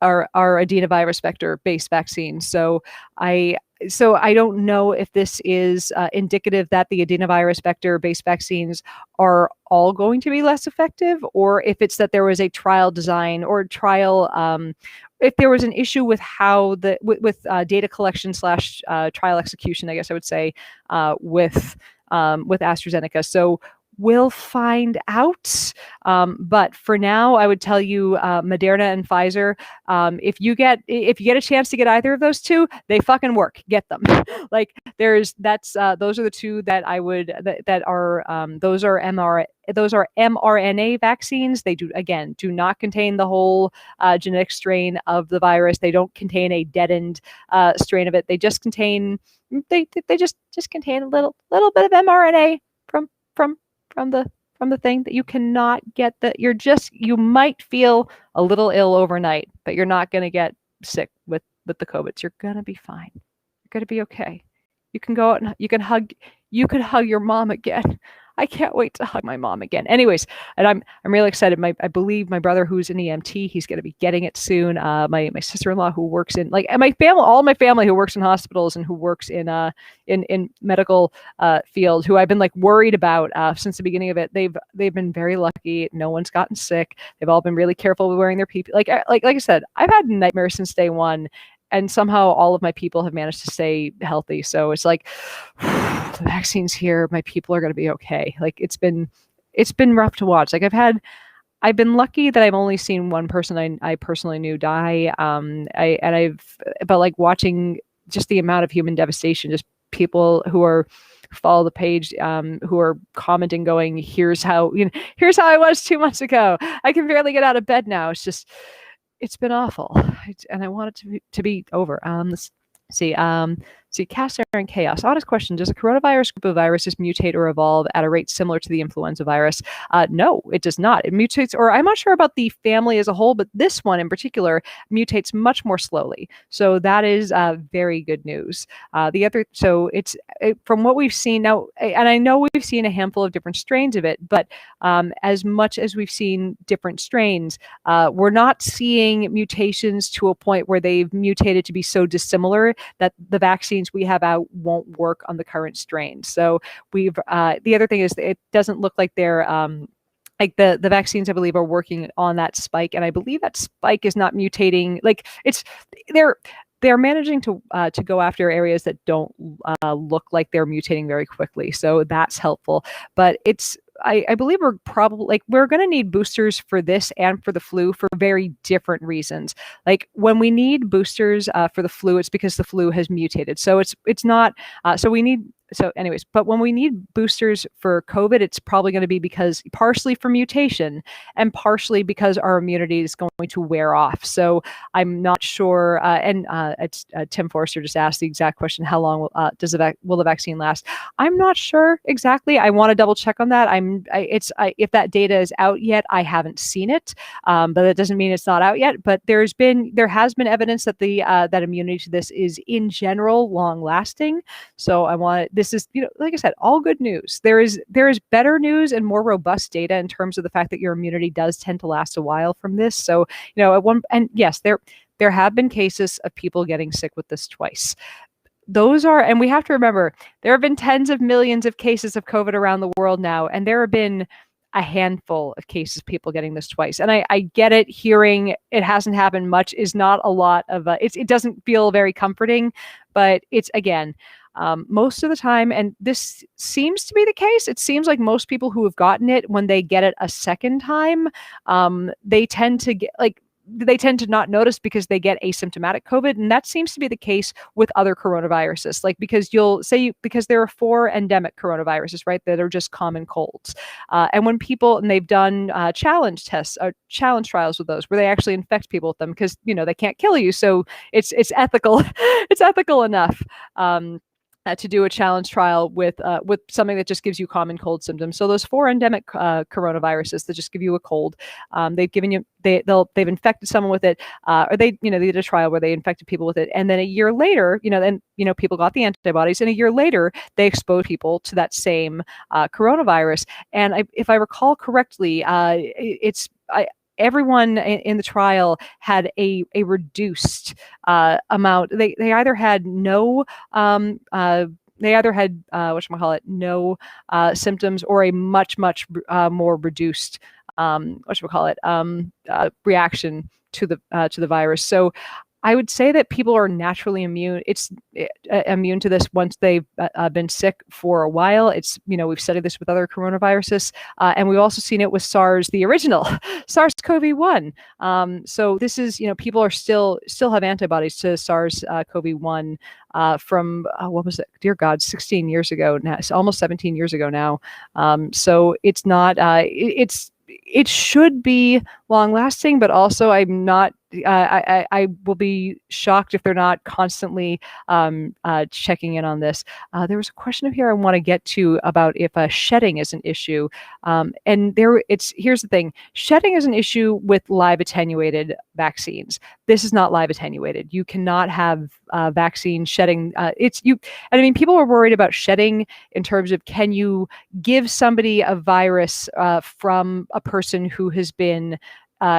adenovirus vector-based vaccines. So I don't know if this is indicative that the adenovirus vector-based vaccines are all going to be less effective, or if it's that there was a trial design or if there was an issue with how with data collection / trial execution, I guess I would say, with AstraZeneca. So we'll find out. But for now, I would tell you, Moderna and Pfizer, if you get a chance to get either of those two, they fucking work. Get them. Like, those are the two that I would, those are mRNA vaccines. They do not contain the whole genetic strain of the virus. They don't contain a deadened strain of it. They just contain, they just contain a little bit of mRNA from the thing that you cannot get, that you might feel a little ill overnight, but you're not going to get sick with the COVIDs. You're going to be fine. You're going to be okay. You can go out and you can hug your mom again. I can't wait to hug my mom again. Anyways, and I'm really excited. I believe my brother, who's an EMT, he's going to be getting it soon. My sister-in-law, who works in all my family who works in hospitals and who works in medical field, who I've been worried about since the beginning of it. They've been very lucky. No one's gotten sick. They've all been really careful with wearing their PPE. Like I said, I've had nightmares since day one. and somehow all of my people have managed to stay healthy. So it's like, the vaccine's here, my people are going to be okay. Like it's been rough to watch. Like I've been lucky that I've only seen one person I personally knew die. But like watching just the amount of human devastation, just people who are follow the page, who are commenting going, here's how I was 2 months ago. I can barely get out of bed now. It's been awful. And I want it to be over. Let's see, cast air and chaos. Honest question: does a coronavirus group of viruses mutate or evolve at a rate similar to the influenza virus? No, it does not. It mutates, or I'm not sure about the family as a whole, but this one in particular mutates much more slowly. So that is very good news. From what we've seen now, and I know we've seen a handful of different strains of it, but as much as we've seen different strains, we're not seeing mutations to a point where they've mutated to be so dissimilar that the vaccines we have out won't work on the current strain. So the other thing is it doesn't look like they're like the vaccines, I believe, are working on that spike, and I believe that spike is not mutating. Like they're managing to go after areas that don't look like they're mutating very quickly. So that's helpful. But I believe we're going to need boosters for this and for the flu for very different reasons. Like when we need boosters for the flu, it's because the flu has mutated. So it's not. But when we need boosters for COVID, it's probably going to be because partially for mutation and partially because our immunity is going to wear off. So I'm not sure. It's Tim Forster just asked the exact question: how long will the vaccine last? I'm not sure exactly. I want to double check on that. If that data is out yet, I haven't seen it, but that doesn't mean it's not out yet. But there has been evidence that that immunity to this is in general long lasting. So this is, like I said, all good news. There is better news and more robust data in terms of the fact that your immunity does tend to last a while from this. So, yes, there have been cases of people getting sick with this twice. And we have to remember, there have been tens of millions of cases of COVID around the world now, and there have been a handful of cases of people getting this twice. And I get it. Hearing it hasn't happened much is not a lot of, it doesn't feel very comforting, but it's, again, most of the time, and this seems to be the case, it seems like most people who have gotten it, when they get it a second time, they tend to not notice because they get asymptomatic COVID. And that seems to be the case with other coronaviruses. Like, because because there are 4 endemic coronaviruses, right, that are just common colds. And they've done challenge tests or challenge trials with those where they actually infect people with them because, they can't kill you. So it's ethical. It's ethical enough. To do a challenge trial with something that just gives you common cold symptoms. So those 4 endemic coronaviruses that just give you a cold, they've infected someone with it, or they did a trial where they infected people with it, and then a year later, people got the antibodies, and a year later they exposed people to that same coronavirus. And if I recall correctly, everyone in the trial had a reduced amount. They either had no symptoms or a much more reduced reaction to the virus. So I would say that people are naturally immune. Immune to this once they've been sick for a while. We've studied this with other coronaviruses, and we've also seen it with SARS, the original SARS-CoV-1. So this is, people are still have antibodies to SARS-CoV-1 from what was it? Dear God, 16 years ago now. It's almost 17 years ago now. So it's not. It should be long lasting, but also I'm not. I will be shocked if they're not constantly checking in on this. There was a question up here I want to get to about if shedding is an issue. Here's the thing: shedding is an issue with live attenuated vaccines. This is not live attenuated. You cannot have vaccine shedding. People are worried about shedding in terms of, can you give somebody a virus from a person who has been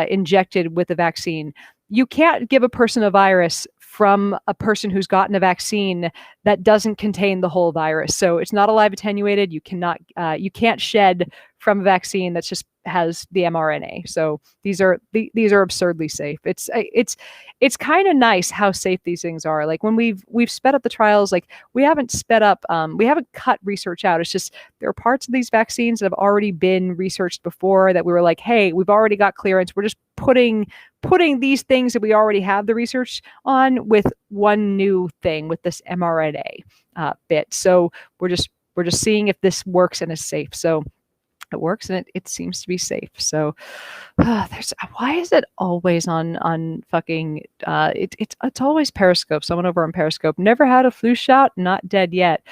injected with a vaccine? You can't give a person a virus from a person who's gotten a vaccine that doesn't contain the whole virus. So it's not a live attenuated. You can't shed from a vaccine that just has the mRNA. So these are absurdly safe. It's kind of nice how safe these things are. Like when we've sped up the trials, like we haven't sped up, we haven't cut research out. It's just there are parts of these vaccines that have already been researched before that we were like, hey, we've already got clearance. We're just putting these things that we already have the research on with one new thing with this mRNA bit. So we're just seeing if this works and is safe. So it works and it seems to be safe. So why is it always on fucking it's always Periscope. Someone over on Periscope never had a flu shot, not dead yet.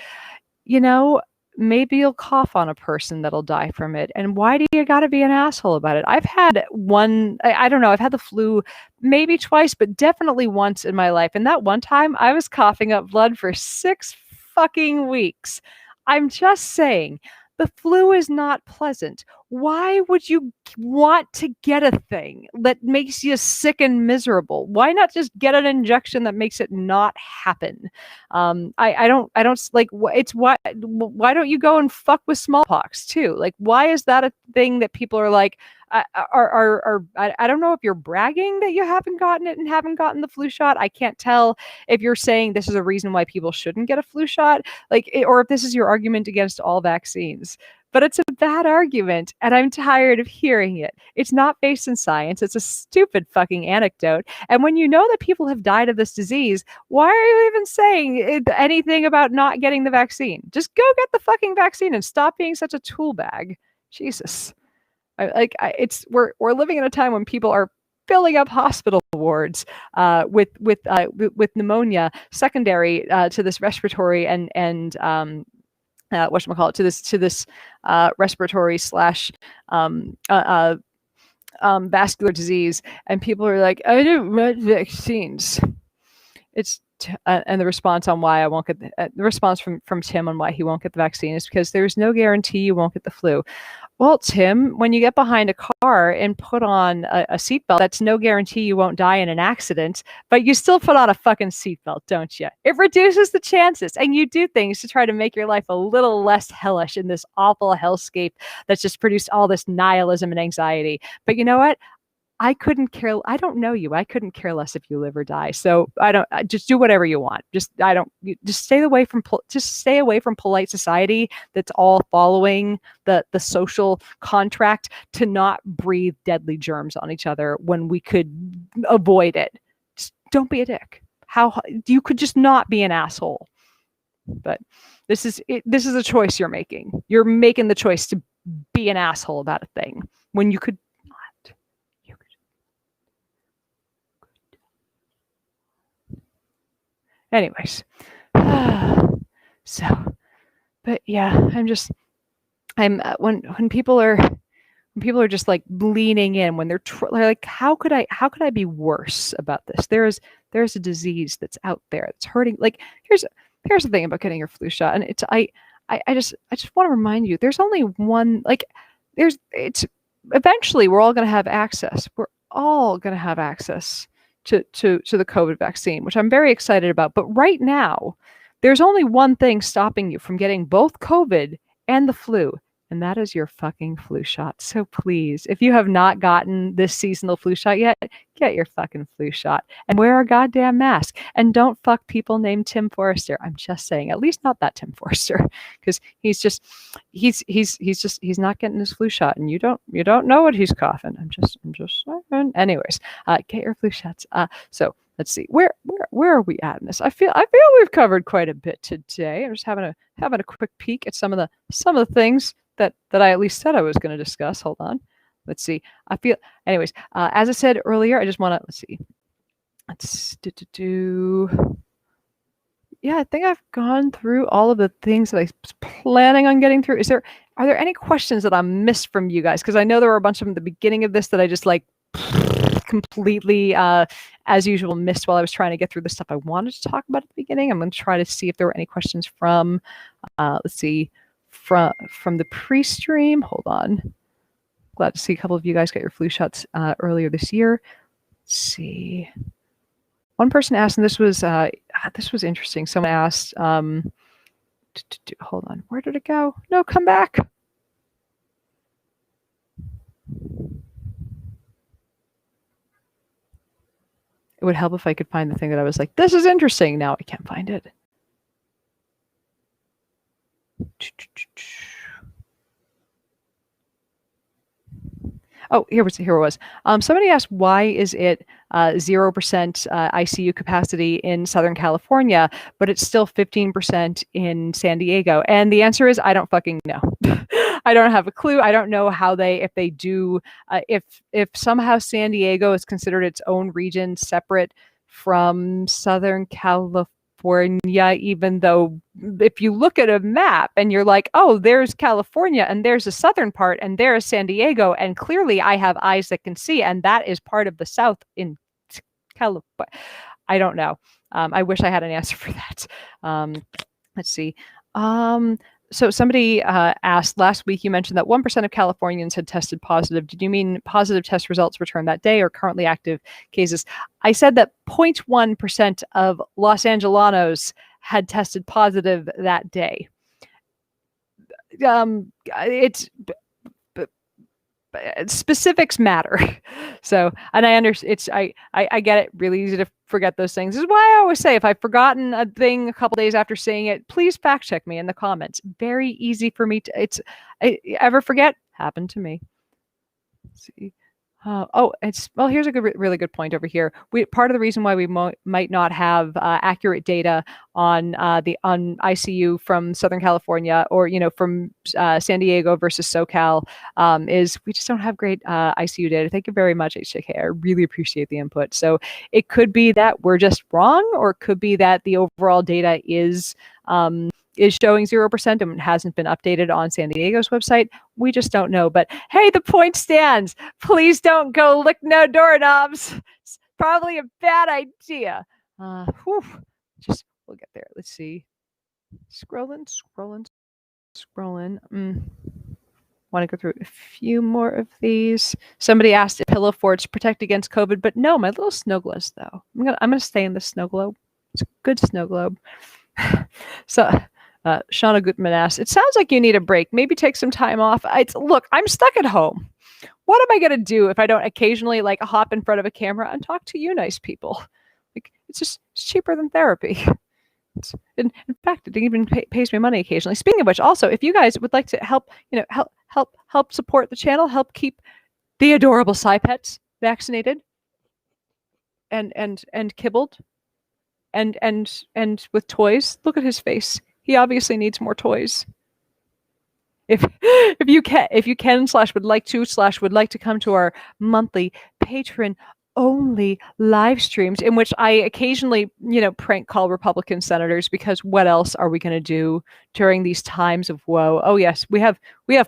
You know, maybe you'll cough on a person that'll die from it. And why do you got to be an asshole about it? I've had I don't know, I've had the flu maybe twice, but definitely once in my life. And that one time I was coughing up blood for 6 fucking weeks. I'm just saying, the flu is not pleasant. Why would you want to get a thing that makes you sick and miserable? Why not just get an injection that makes it not happen? I don't like, why don't you go and fuck with smallpox too? Like, why is that a thing that people are like, I don't know if you're bragging that you haven't gotten it and haven't gotten the flu shot. I can't tell if you're saying this is a reason why people shouldn't get a flu shot, or if this is your argument against all vaccines. But it's a bad argument, and I'm tired of hearing it. It's not based in science. It's a stupid fucking anecdote. And when you know that people have died of this disease, why are you even saying anything about not getting the vaccine? Just go get the fucking vaccine and stop being such a tool bag. Jesus. We're living in a time when people are filling up hospital wards with pneumonia secondary to this respiratory and whatchamacallit, to this respiratory / vascular disease, and people are like, I don't want vaccines. And the response on why I won't get the response from Tim on why he won't get the vaccine is because there's no guarantee you won't get the flu. Well, Tim, when you get behind a car and put on a seatbelt, that's no guarantee you won't die in an accident, but you still put on a fucking seatbelt, don't you? It reduces the chances, and you do things to try to make your life a little less hellish in this awful hellscape that's just produced all this nihilism and anxiety. But you know what? I don't know you. I couldn't care less if you live or die. So just do whatever you want. Just stay away from polite society that's all following the social contract to not breathe deadly germs on each other when we could avoid it. Just don't be a dick. You could just not be an asshole. But this is a choice you're making. You're making the choice to be an asshole about a thing when you could. Anyways, so, but yeah, when people are just like leaning in, when they're like, how could I be worse about this? There's a disease that's out there that's hurting. Like, here's the thing about getting your flu shot, and I just want to remind you, there's only one. Like, eventually we're all going to have access. We're all going to have access to the COVID vaccine, which I'm very excited about. But right now, there's only one thing stopping you from getting both COVID and the flu, and that is your fucking flu shot. So please, if you have not gotten this seasonal flu shot yet, get your fucking flu shot and wear a goddamn mask. And don't fuck people named Tim Forrester. I'm just saying, at least not that Tim Forrester, because he's not getting his flu shot, and you don't know what he's coughing. I'm just saying. Anyways, get your flu shots. So let's see, where are we at in this? I feel we've covered quite a bit today. I'm just having a quick peek at some of the things that I at least said I was going to discuss. Hold on. Let's see. Anyways, as I said earlier, I just want to, let's do. Yeah, I think I've gone through all of the things that I was planning on getting through. Are there any questions that I missed from you guys? Because I know there were a bunch of them at the beginning of this that I just completely, as usual, missed while I was trying to get through the stuff I wanted to talk about at the beginning. I'm going to try to see if there were any questions from, let's see, from the pre-stream. Hold on. Glad to see a couple of you guys got your flu shots earlier this year. Let's see. One person asked, and this was interesting. Someone asked, hold on, where did it go? No, come back. It would help if I could find the thing that I was like, this is interesting. Now I can't find it. Oh, here it was. Somebody asked, why is it 0% ICU capacity in Southern California, but it's still 15% in San Diego? And the answer is, I don't fucking know. I don't have a clue. I don't know how if they do, if somehow San Diego is considered its own region separate from Southern California, even though if you look at a map and you're like, oh, there's California and there's a southern part and there's San Diego, and clearly I have eyes that can see, and that is part of the South in California. I don't know. I wish I had an answer for that. Let's see. So somebody asked, last week you mentioned that 1% of Californians had tested positive. Did you mean positive test results returned that day or currently active cases? I said that 0.1% of Los Angelanos had tested positive that day. Specifics matter. So, and I understand I get it, really easy to forget those things. This is why I always say, if I've forgotten a thing a couple days after saying it, please fact check me in the comments. Very easy for me to, ever forget? Happened to me. Let's see. Here's a really good point over here. Part of the reason why we might not have accurate data on ICU from Southern California, or from San Diego versus SoCal, is we just don't have great ICU data. Thank you very much, HJK. I really appreciate the input. So it could be that we're just wrong, or it could be that the overall data is showing 0% and hasn't been updated on San Diego's website. We just don't know. But hey, the point stands. Please don't go lick no doorknobs. It's probably a bad idea. We'll get there. Let's see. Scrolling. Want to go through a few more of these. Somebody asked if pillow forts protect against COVID, but no, my little snow globes though. I'm gonna stay in the snow globe. It's a good snow globe. So. Shauna Gutman asks, it sounds like you need a break. Maybe take some time off. Look, I'm stuck at home. What am I going to do if I don't occasionally hop in front of a camera and talk to you nice people? It's cheaper than therapy. In fact, it even pays me money occasionally. Speaking of which, also, if you guys would like to help support the channel, help keep the adorable Pets vaccinated and kibbled and with toys. Look at his face. He obviously needs more toys. If you can / would like to come to our monthly patron only live streams, in which I occasionally, prank call Republican senators, because what else are we going to do during these times of woe? Oh yes, we have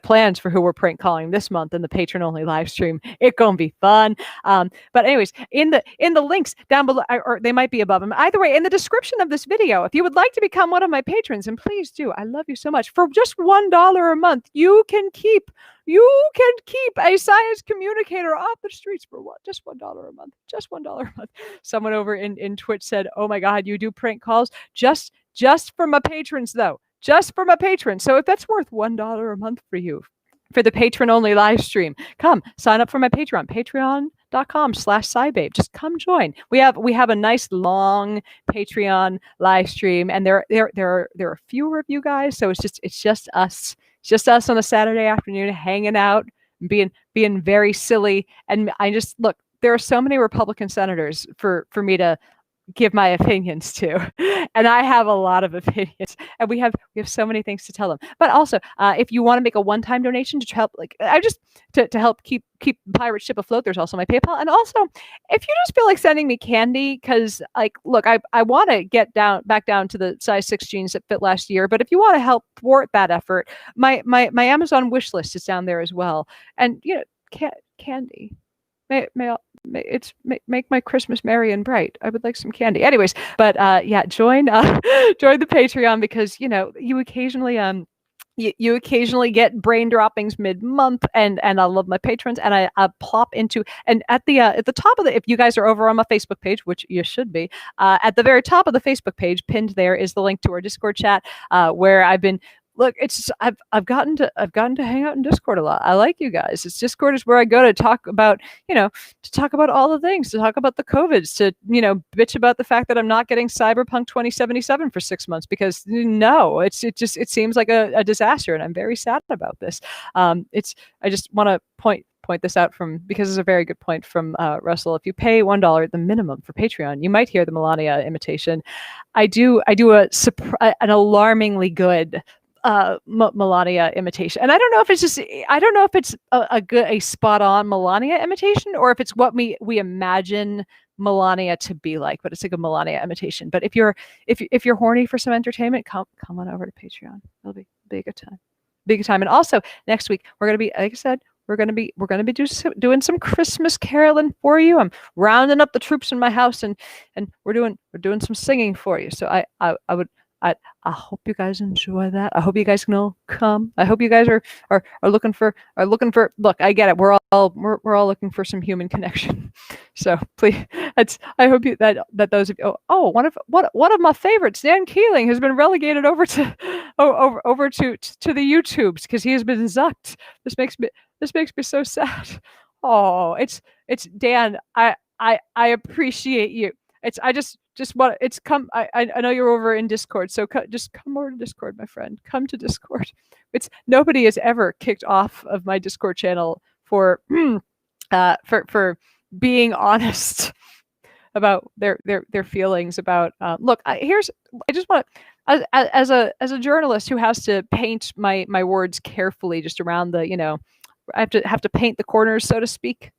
plans for who we're prank calling this month in the patron only live stream. It's gonna be fun. But anyways, in the links down below, or they might be above them. Either way, in the description of this video, if you would like to become one of my patrons, and please do, I love you so much. For just $1 a month, you can keep a science communicator off the streets for what? Just $1 a month. Just $1 a month. Someone over in Twitch said, "Oh my God, you do prank calls just for my patrons, though. Just for my patrons. So if that's worth $1 a month for you, for the patron only live stream, come sign up for my Patreon. Patreon.com/SciBabe. Just come join. We have a nice long Patreon live stream, and there are fewer of you guys, so it's just us. It's just us on a Saturday afternoon hanging out, being very silly. And I just look, there are so many Republican senators for me to give my opinions to, and I have a lot of opinions, and we have so many things to tell them. But also, if you want to make a one-time donation to help, to help keep pirate ship afloat, there's also my PayPal. And also, if you just feel like sending me candy, because look, I want to get back down to the size 6 jeans that fit last year. But if you want to help thwart that effort, my Amazon wish list is down there as well. And candy. Make my Christmas merry and bright. I would like some candy. Anyways, but join the Patreon, because you occasionally you occasionally get brain droppings mid-month, and I love my patrons, and I plop into, and at the top of if you guys are over on my Facebook page, which you should be, at the very top of the Facebook page, pinned there is the link to our Discord chat, where I've been look, it's I've gotten to hang out in Discord a lot. I like you guys. Discord is where I go to talk about, to talk about all the things, to talk about the COVIDs, to, bitch about the fact that I'm not getting Cyberpunk 2077 for 6 months because no, it seems like a disaster, and I'm very sad about this. I just want to point this out because it's a very good point from Russell. If you pay $1 the minimum for Patreon, you might hear the Melania imitation. I do an alarmingly good Melania imitation, and I don't know if it's a spot on Melania imitation, or if it's what we imagine Melania to be like, but it's like a Melania imitation. But if you're horny for some entertainment, come on over to Patreon. It'll be a good time. Big time. And also next week we're gonna be, like I said, we're gonna be doing some Christmas caroling for you. I'm rounding up the troops in my house, and we're doing some singing for you. So I hope you guys enjoy that. I hope you guys can all come. I hope you guys are looking for look, I get it. We're all looking for some human connection. So please, I hope that those of you, one of my favorites, Dan Keeling, has been relegated over to the YouTubes because he has been zucked. This makes me so sad. Oh, it's Dan. I appreciate you. I know you're over in Discord, so just come over to Discord, my friend. Come to Discord. Nobody is ever kicked off of my Discord channel for being honest about their feelings about. Look, I just want to, as a journalist who has to paint my words carefully, just around the, I have to paint the corners, so to speak.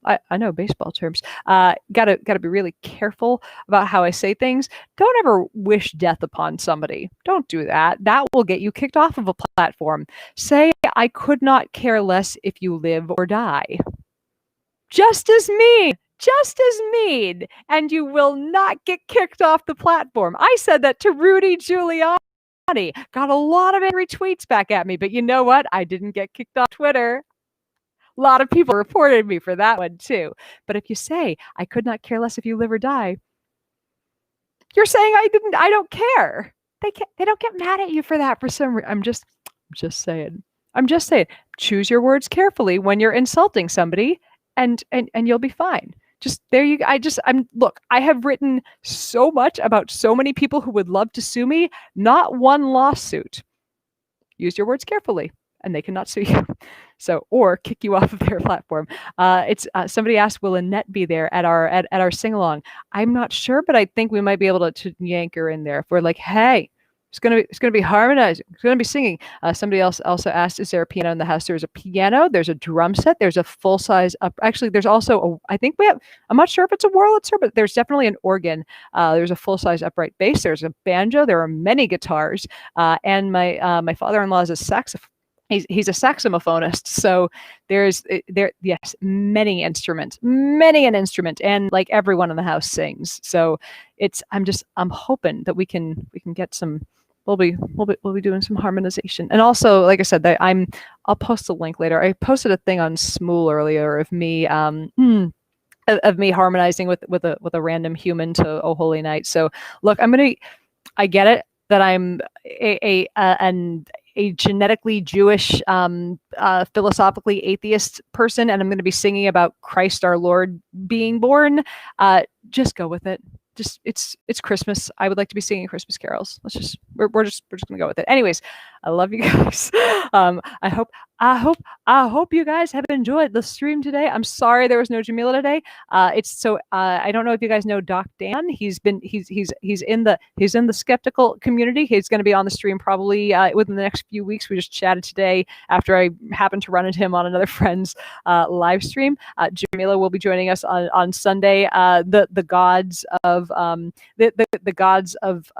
I know baseball terms. Gotta be really careful about how I say things. Don't ever wish death upon somebody. Don't do that. That will get you kicked off of a platform. Say, I could not care less if you live or die. Just as mean, and you will not get kicked off the platform. I said that to Rudy Giuliani. Got a lot of angry tweets back at me, but you know what? I didn't get kicked off Twitter. A lot of people reported me for that one too. But if you say, I could not care less if you live or die, you're saying I don't care. They don't get mad at you for that for some reason. I'm just saying. Choose your words carefully when you're insulting somebody, and you'll be fine. Just there you look, I have written so much about so many people who would love to sue me. Not one lawsuit. Use your words carefully, and they cannot sue you. So, or kick you off of their platform. Somebody asked, will Annette be there at our sing along? I'm not sure, but I think we might be able to yank her in there. If we're like, hey, it's gonna be harmonizing. It's gonna be singing. Somebody else also asked, is there a piano in the house? There's a piano. There's a drum set. There's a full size up. Actually, there's also I'm not sure if it's a Wurlitzer, but there's definitely an organ. There's a full size upright bass. There's a banjo. There are many guitars. And my father-in-law is a saxophone. He's a saxophonist, so yes, many an instrument, and like everyone in the house sings. So I'm hoping that we can get some. We'll be doing some harmonization, and also, like I said, I'll post a link later. I posted a thing on Smool earlier of me harmonizing with a random human to "Oh Holy Night." So look, I get it that I'm a genetically Jewish, philosophically atheist person, and I'm going to be singing about Christ our Lord being born. Just go with it. It's Christmas. I would like to be singing Christmas carols. We're just gonna go with it. Anyways, I love you guys. I hope you guys have enjoyed the stream today. I'm sorry there was no Jamila today. I don't know if you guys know Doc Dan. He's in the skeptical community. He's going to be on the stream probably within the next few weeks. We just chatted today after I happened to run into him on another friend's live stream. Jamila will be joining us on Sunday. The gods of the gods of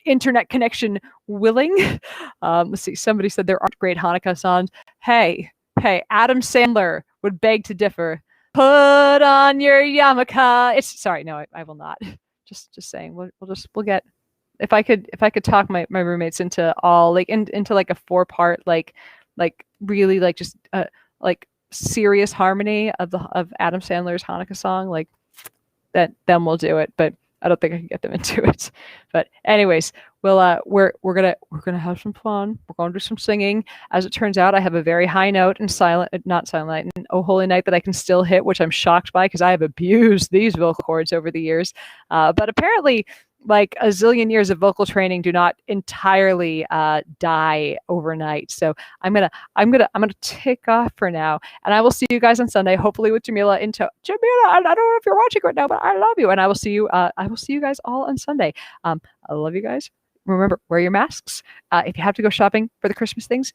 internet connection willing. Let's see. Somebody said there aren't great Hanukkah songs. Hey, Adam Sandler would beg to differ. Put on your yarmulke. Sorry, no, I will not. Just saying. We'll get. If I could talk my roommates into all into like a 4-part like really like just like serious harmony of Adam Sandler's Hanukkah song, like that, then we'll do it. But I don't think I can get them into it. But anyways, we're gonna have some fun. We're gonna do some singing. As it turns out, I have a very high note and not silent night, and Oh Holy Night that I can still hit, which I'm shocked by because I have abused these vocal cords over the years. But apparently, like a zillion years of vocal training do not entirely die overnight. So I'm gonna tick off for now, and I will see you guys on Sunday, hopefully with Jamila. Jamila, I don't know if you're watching right now, but I love you, and I will see you. I will see you guys all on Sunday. I love you guys. Remember, wear your masks. If you have to go shopping for the Christmas things,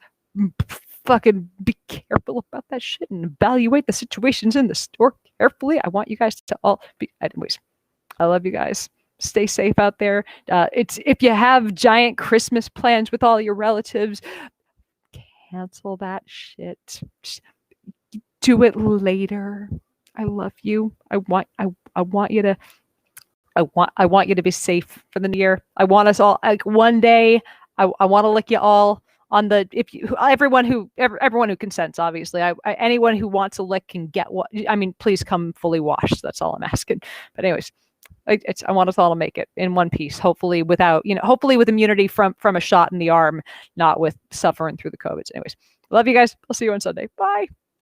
fucking be careful about that shit and evaluate the situations in the store carefully. I want you guys to all be. Anyways, I love you guys. Stay safe out there. If you have giant Christmas plans with all your relatives, cancel that shit. Just do it later. I love you. I want you to. I want you to be safe for the new year. I want us all, like, one day. I want to lick you all on the, everyone who consents, obviously. Anyone who wants a lick can get what. I mean, please come fully washed. That's all I'm asking. But anyways. I want us all to make it in one piece, hopefully hopefully with immunity from a shot in the arm, not with suffering through the COVID. Anyways, love you guys. I'll see you on Sunday. Bye.